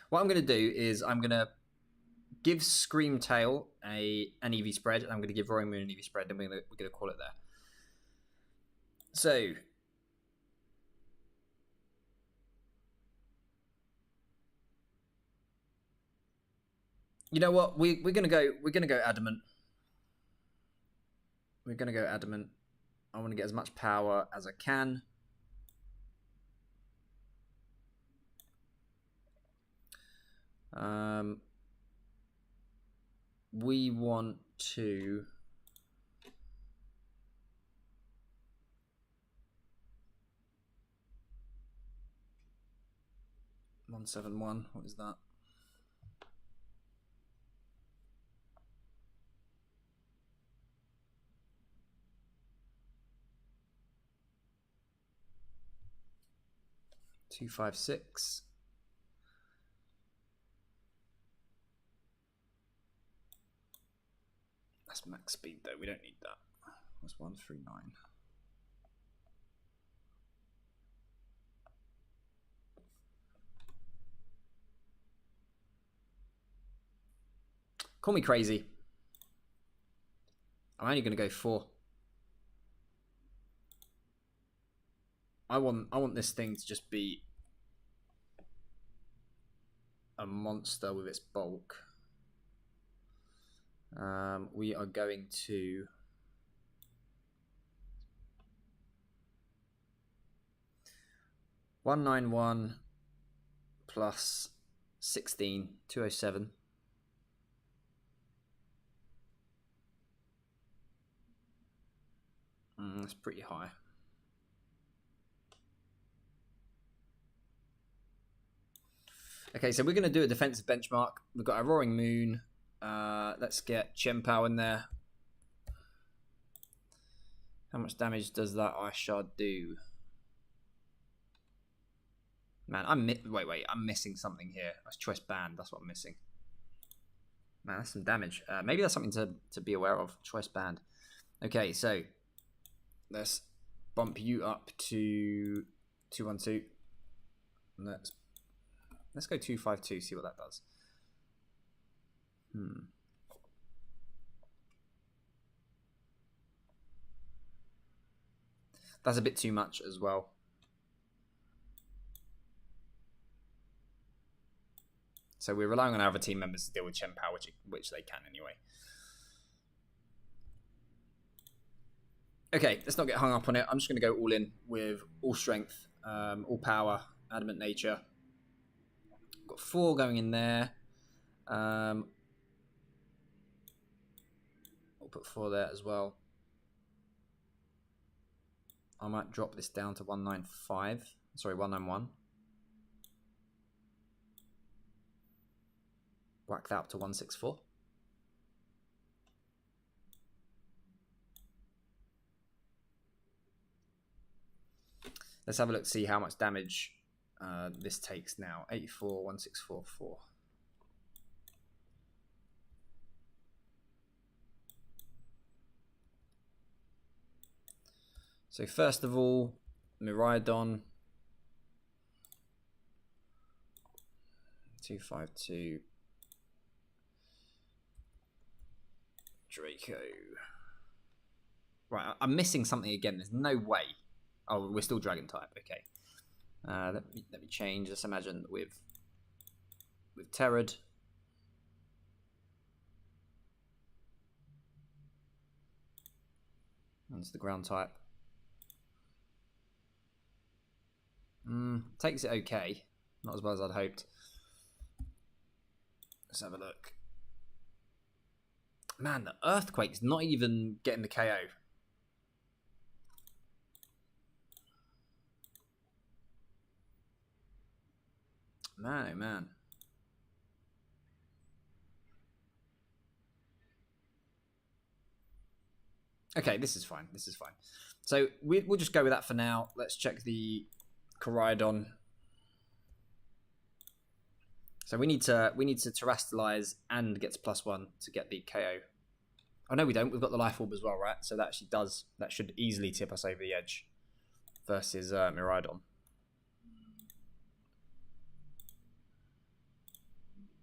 What I'm going to do is I'm going to give Screamtail an EV spread, and I'm going to give Roaring Moon an EV spread, and we're going to call it there. So you know what? We're gonna go Adamant. We're gonna go Adamant. I want to get as much power as I can. We want to. $171. What is that? $256. That's max speed though. We don't need that. That's 139. Call me crazy. I'm only going to go 4. I want this thing to just be a monster with its bulk. We are going to $191 plus 16, 207. That's pretty high. Okay, so we're going to do a defensive benchmark. We've got our Roaring Moon. Let's get Chien-Pao in there. How much damage does that Ishard do? Man, wait, I'm missing something here. That's Choice Band. That's what I'm missing. Man, that's some damage. Maybe that's something to be aware of. Choice Band. Okay, so let's bump you up to 212. Let's go 252. See what that does. That's a bit too much as well. So we're relying on our other team members to deal with Chien-Pao, which they can anyway. Okay, let's not get hung up on it. I'm just going to go all in with all strength, all power, adamant nature. Got 4 going in there. We'll put 4 there as well. I might drop this down to 195. Sorry, 191. Whack that up to 164. Let's have a look to see how much damage this takes now. 84, 1644. So first of all, Miraidon. 252. Draco. Right, I'm missing something again. There's no way. Oh, we're still Dragon type. Okay. Let me change. Let's imagine with Terrad. That's the ground type. Takes it okay. Not as well as I'd hoped. Let's have a look. Man, the Earthquake's not even getting the KO. Man, oh man. Okay, this is fine. This is fine. So we'll just go with that for now. Let's check the Koraidon. So we need to terrestrialize and get to +1 to get the KO. Oh no, we don't. We've got the Life Orb as well, right? So that actually does. That should easily tip us over the edge versus Miraidon.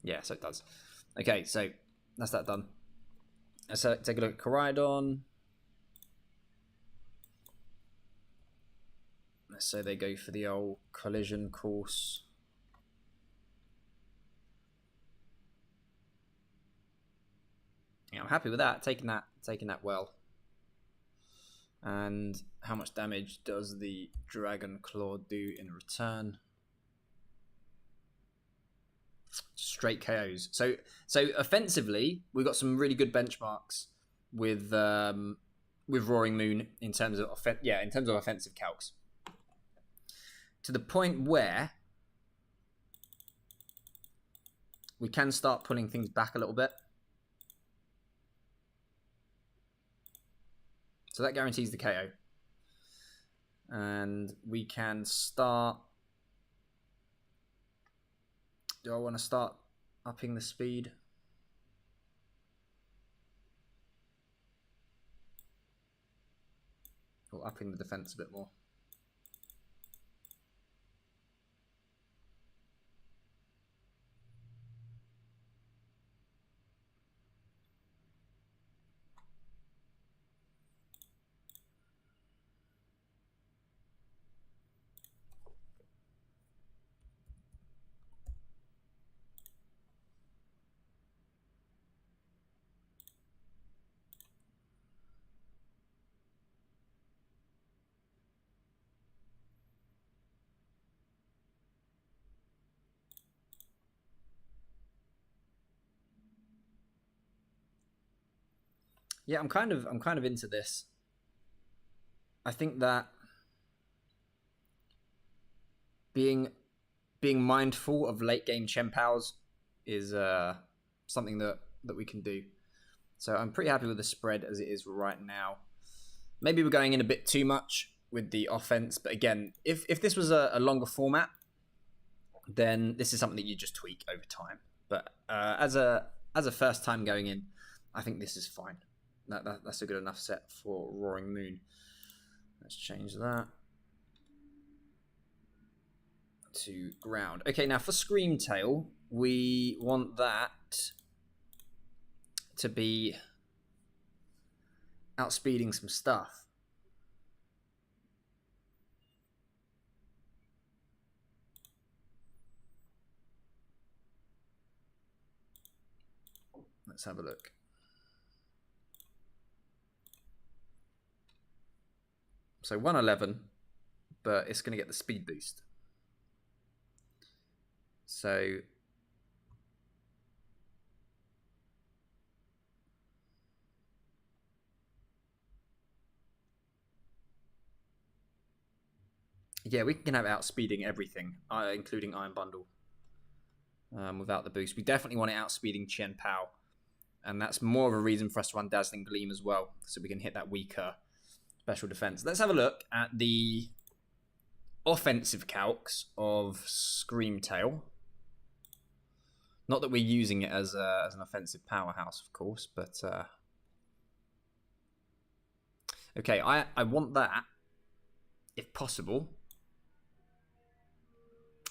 Yeah, so it does. Okay, so that's that done. So take a look at Koraidon. So they go for the old collision course. Yeah, I'm happy with that. Taking that well. And how much damage does the Dragon Claw do in return? Straight KOs. So offensively, we've got some really good benchmarks with Roaring Moon in terms of offensive calcs. To the point where we can start pulling things back a little bit. So that guarantees the KO. And we can start... Do I want to start upping the speed? Or upping the defense a bit more? Yeah, I'm kind of into this. I think that being mindful of late game Chien-Paos is something that we can do. So I'm pretty happy with the spread as it is right now. Maybe we're going in a bit too much with the offense, but again, if this was a longer format, then this is something that you just tweak over time. But as a first time going in, I think this is fine. That's a good enough set for Roaring Moon. Let's change that to ground. Okay, now for Screamtail, we want that to be outspeeding some stuff. Let's have a look. So 111, but it's going to get the speed boost. So yeah, we can have outspeeding everything, including Iron Bundle, without the boost. We definitely want it outspeeding Chien-Pao, and that's more of a reason for us to run Dazzling Gleam as well, so we can hit that weaker special defense. Let's have a look at the offensive calcs of Screamtail. Not that we're using it as an offensive powerhouse, of course, but okay, I want that if possible.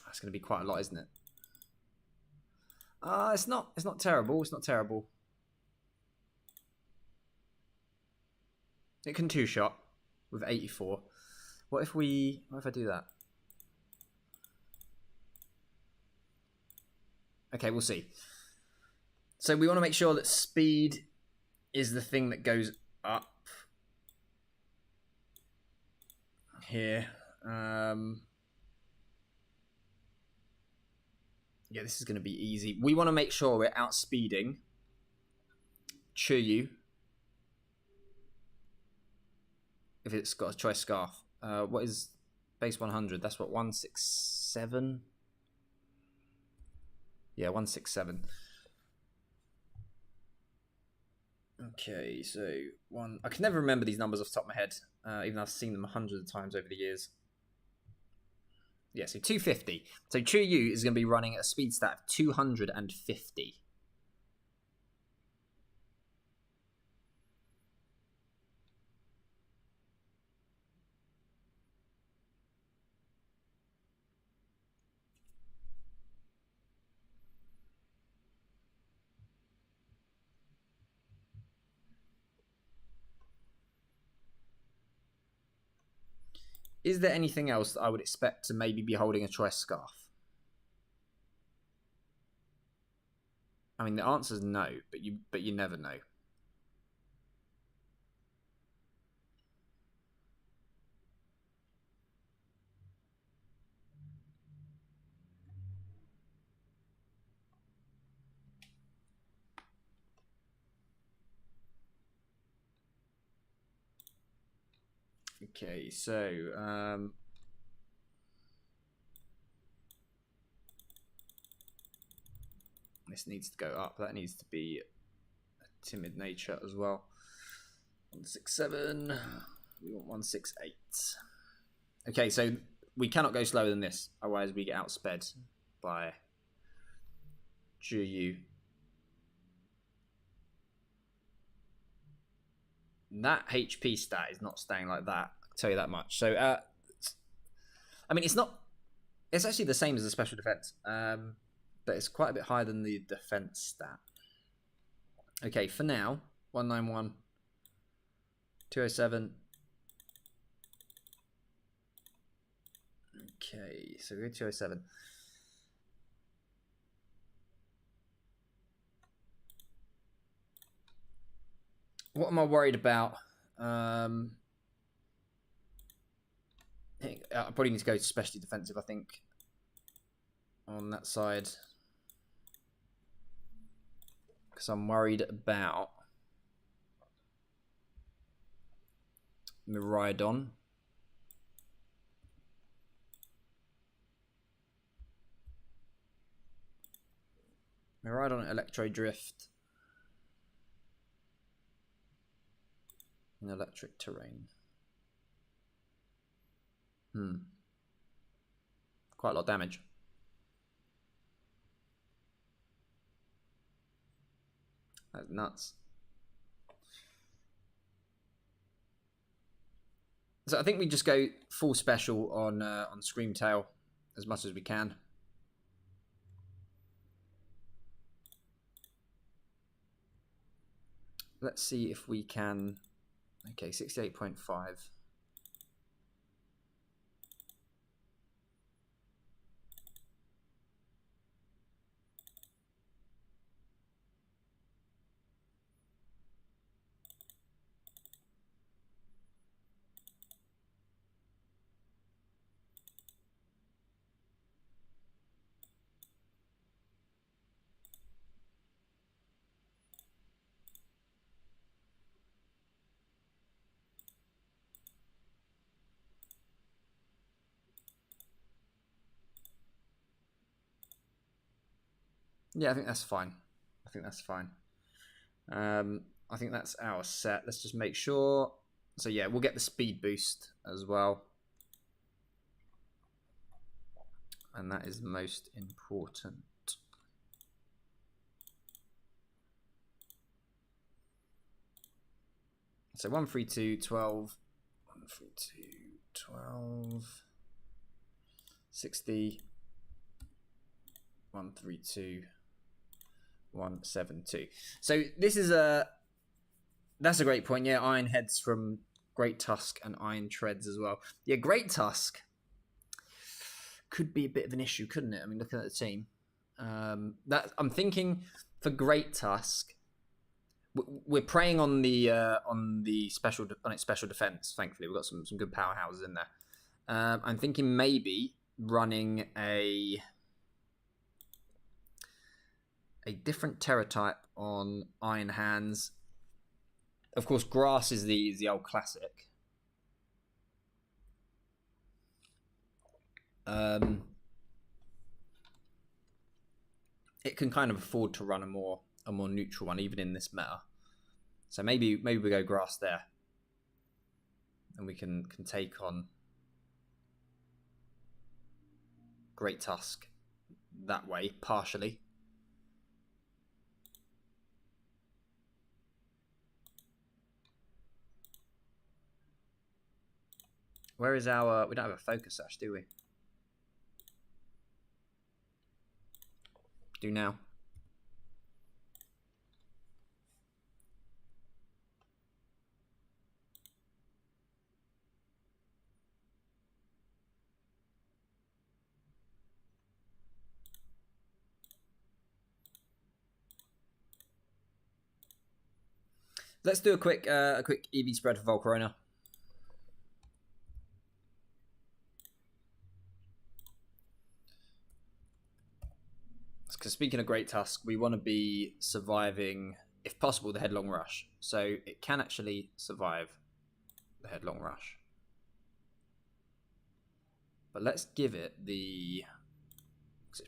That's going to be quite a lot, isn't it? It's not terrible. It's not terrible. It can two-shot with 84. What if I do that? Okay, we'll see. So we want to make sure that speed is the thing that goes up here. Yeah, this is going to be easy. We want to make sure we're outspeeding Chuyu if it's got a choice scarf. What is base 100? That's what, 167? Yeah, 167. Okay, so one. I can never remember these numbers off the top of my head, even though I've seen them hundreds of times over the years. Yeah, so 250. So Chuyu is going to be running a speed stat of 250. Is there anything else that I would expect to maybe be holding a choice scarf? I mean, the answer is no, but you never know. Okay, so this needs to go up. That needs to be a timid nature as well. 167. We want 168. Okay, so we cannot go slower than this, otherwise we get outsped by Juyu. That HP stat is not staying like that, I'll tell you that much. So, I mean, it's not. It's actually the same as the special defense, but it's quite a bit higher than the defense stat. Okay, for now, 191, 207. Okay, so we go 207. What am I worried about? I probably need to go specially defensive, I think, on that side. Because I'm worried about Miraidon. Miraidon Electro Drift. In electric terrain. Quite a lot of damage. That's nuts. So I think we just go full special on Screamtail as much as we can. Let's see if we can. Okay, 68.5. Yeah, I think that's fine. I think that's fine. I think that's our set. Let's just make sure. So yeah, we'll get the speed boost as well. And that is most important. So 132, 12, 132, 12, 60, 132, 172. So this is that's a great point. Yeah, Iron Heads from Great Tusk and Iron Treads as well. Yeah, Great Tusk could be a bit of an issue, couldn't it? I mean, looking at the team, that I'm thinking for Great Tusk, we're preying on its special defense. Thankfully, we've got some good powerhouses in there. I'm thinking maybe running a different Terra type on Iron Hands. Of course, Grass is the old classic. It can kind of afford to run a more neutral one, even in this meta. So maybe we go grass there, and we can take on Great Tusk that way partially. Where is our? We don't have a focus sash, do we? Do now. Let's do a quick EV spread for Volcarona. Because speaking of Great Tusk, we want to be surviving, if possible, the Headlong Rush. So it can actually survive the Headlong Rush. But let's give it the... Because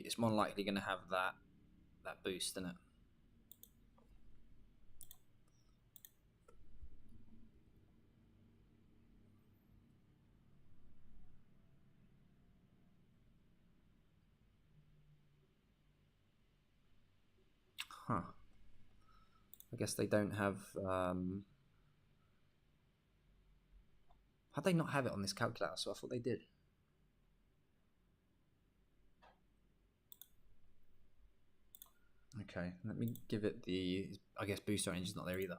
it's more likely going to have that boost, isn't it? Huh. I guess they don't have... How'd they not have it on this calculator? So I thought they did. Okay, let me give it the... I guess booster range is not there either.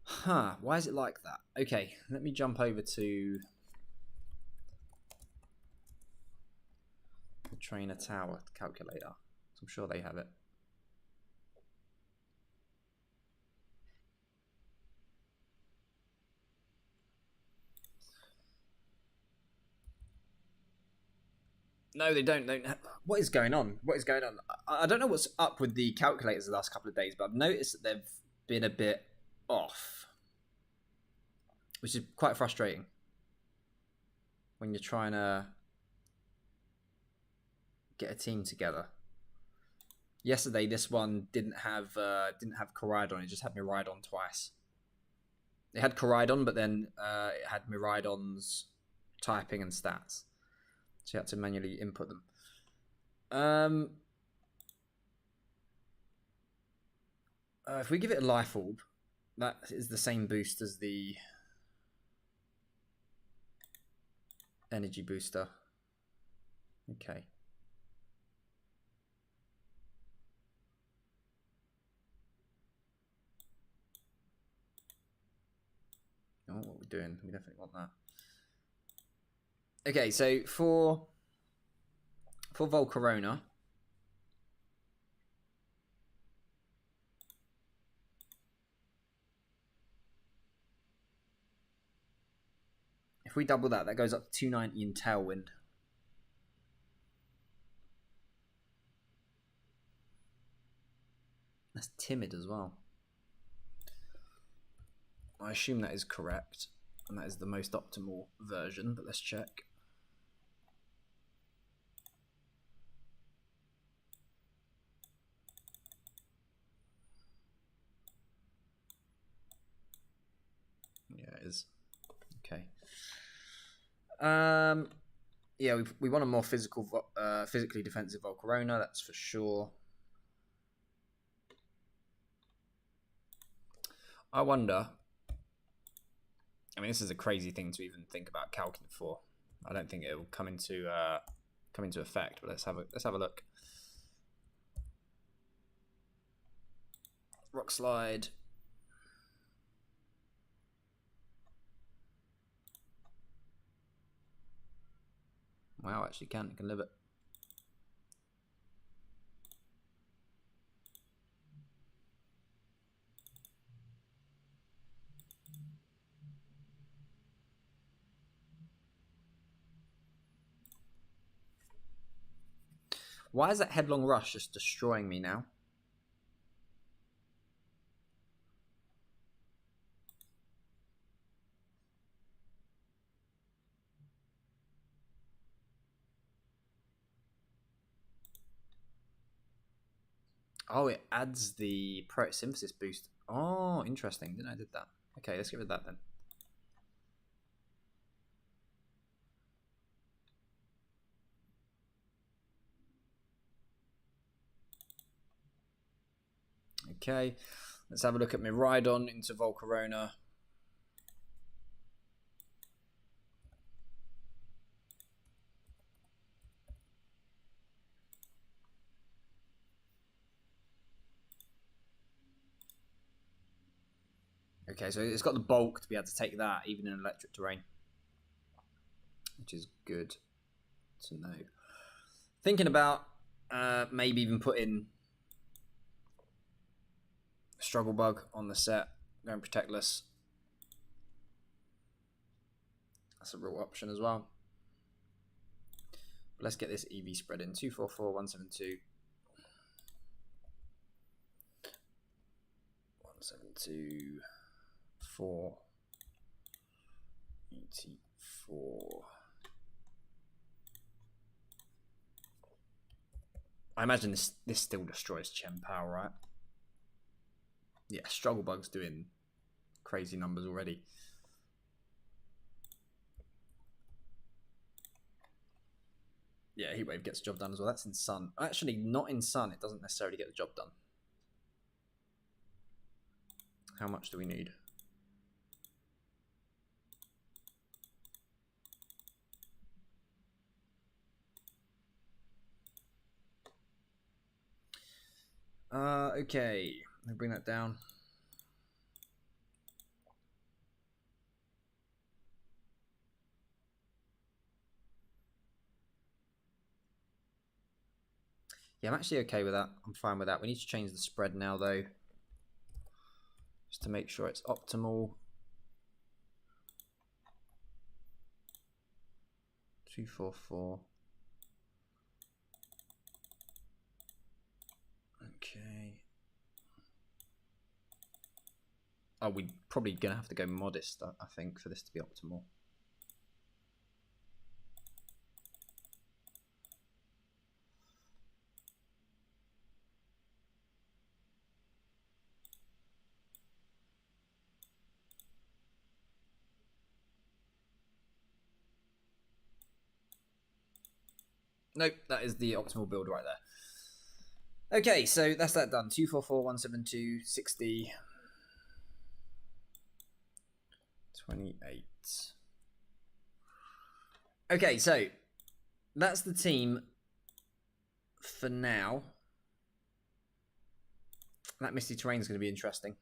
Huh, why is it like that? Okay, let me jump over to the Trainer Tower calculator. I'm sure they have it. No, they don't. What is going on? What is going on? I don't know what's up with the calculators the last couple of days, but I've noticed that they've been a bit off, which is quite frustrating when you're trying to get a team together. Yesterday, this one didn't have Koraidon. It just had Miraidon twice. It had Koraidon, but then it had Miraidon's typing and stats. So you had to manually input them. If we give it a Life Orb, that is the same boost as the Energy Booster. Okay. Oh, what we're doing. We definitely want that. Okay, so for Volcarona, if we double that, that goes up to 290 in Tailwind. That's timid as well. I assume that is correct, and that is the most optimal version, but let's check. Yeah, it is. Okay. Yeah, we want a more physically defensive Volcarona, that's for sure. I wonder. I mean, this is a crazy thing to even think about calculating for. I don't think it will come into effect, but let's have a look. Rock Slide. Wow, actually it can live it. Why is that Headlong Rush just destroying me now? Oh, it adds the photosynthesis boost. Oh, interesting. Didn't know I did that. Okay, let's get rid of that then. Okay, let's have a look at Miraidon into Volcarona. Okay, so it's got the bulk to be able to take that, even in electric terrain, which is good to know. Thinking about maybe even putting Struggle Bug on the set, going Protectless. That's a real option as well. But let's get this EV spread in. 244, 172. 172. 4. 84. I imagine this still destroys Chen Power, right? Yeah, Struggle Bug's doing crazy numbers already. Yeah, Heatwave gets the job done as well. That's in Sun. Actually, not in Sun. It doesn't necessarily get the job done. How much do we need? Okay. Let me bring that down. Yeah, I'm actually okay with that. I'm fine with that. We need to change the spread now, though, just to make sure it's optimal. 244. Okay. Oh, we're probably going to have to go modest, I think, for this to be optimal. Nope, that is the optimal build right there. Okay, so that's that done. 244, 172, 60, 28. Okay, so that's the team for now. That Misty Terrain is going to be interesting.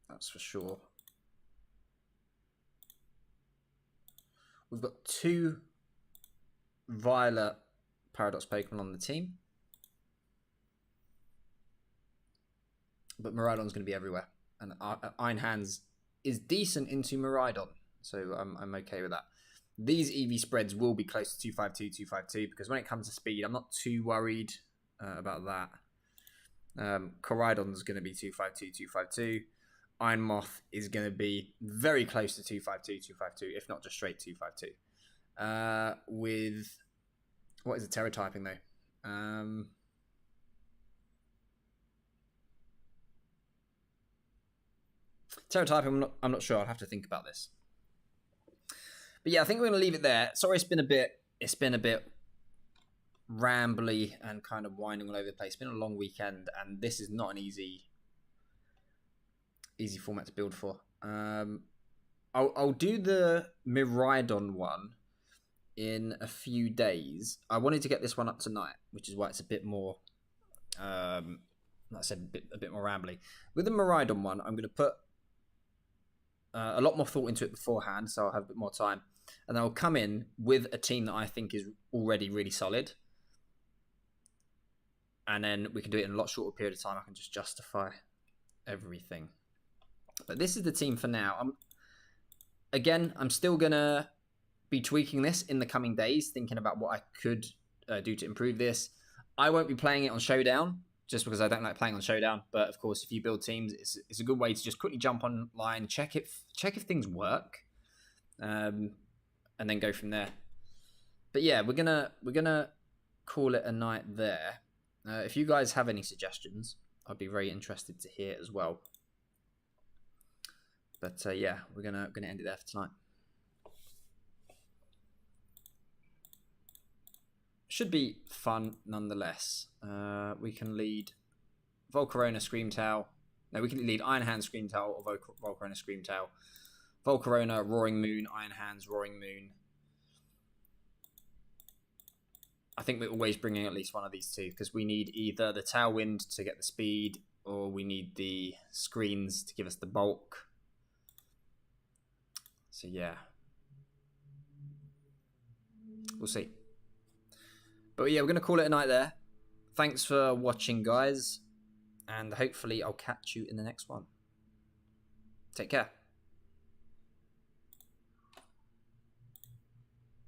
That's for sure. We've got 2 Violet Paradox Pokemon on the team. But Miraidon's going to be everywhere. And Iron Hands is decent into Miraidon. So I'm okay with that. These EV spreads will be close to 252, 252. Because when it comes to speed, I'm not too worried about that. Coridon's going to be 252, 252. Iron Moth is going to be very close to 252, 252. If not just straight 252. With... What is the Terra typing, though? Terra typing, I'm not sure. I'll have to think about this. But yeah, I think we're going to leave it there. Sorry, it's been a bit rambly and kind of winding all over the place. It's been a long weekend, and this is not an easy format to build for. I'll do the Miraidon one in a few days. I wanted to get this one up tonight, which is why it's a bit more, like I said, a bit more rambly. With the Miraidon one, I'm going to put a lot more thought into it beforehand, so I'll have a bit more time. And then I'll come in with a team that I think is already really solid. And then we can do it in a lot shorter period of time. I can just justify everything. But this is the team for now. I'm still going to be tweaking this in the coming days, thinking about what I could do to improve this. I won't be playing it on Showdown, just because I don't like playing on Showdown. But of course, if you build teams, it's a good way to just quickly jump online, check if things work, and then go from there. But yeah, we're gonna call it a night there. If you guys have any suggestions, I'd be very interested to hear as well. But yeah, we're gonna end it there for tonight. Should be fun nonetheless. We can lead Volcarona, Screamtail. No, we can lead Iron Hands, Screamtail, or Volcarona, Screamtail. Volcarona, Roaring Moon, Iron Hands, Roaring Moon. I think we're always bringing at least one of these two, because we need either the Tailwind to get the speed, or we need the Screens to give us the bulk. So yeah. We'll see. But yeah, we're going to call it a night there. Thanks for watching, guys. And hopefully I'll catch you in the next one. Take care.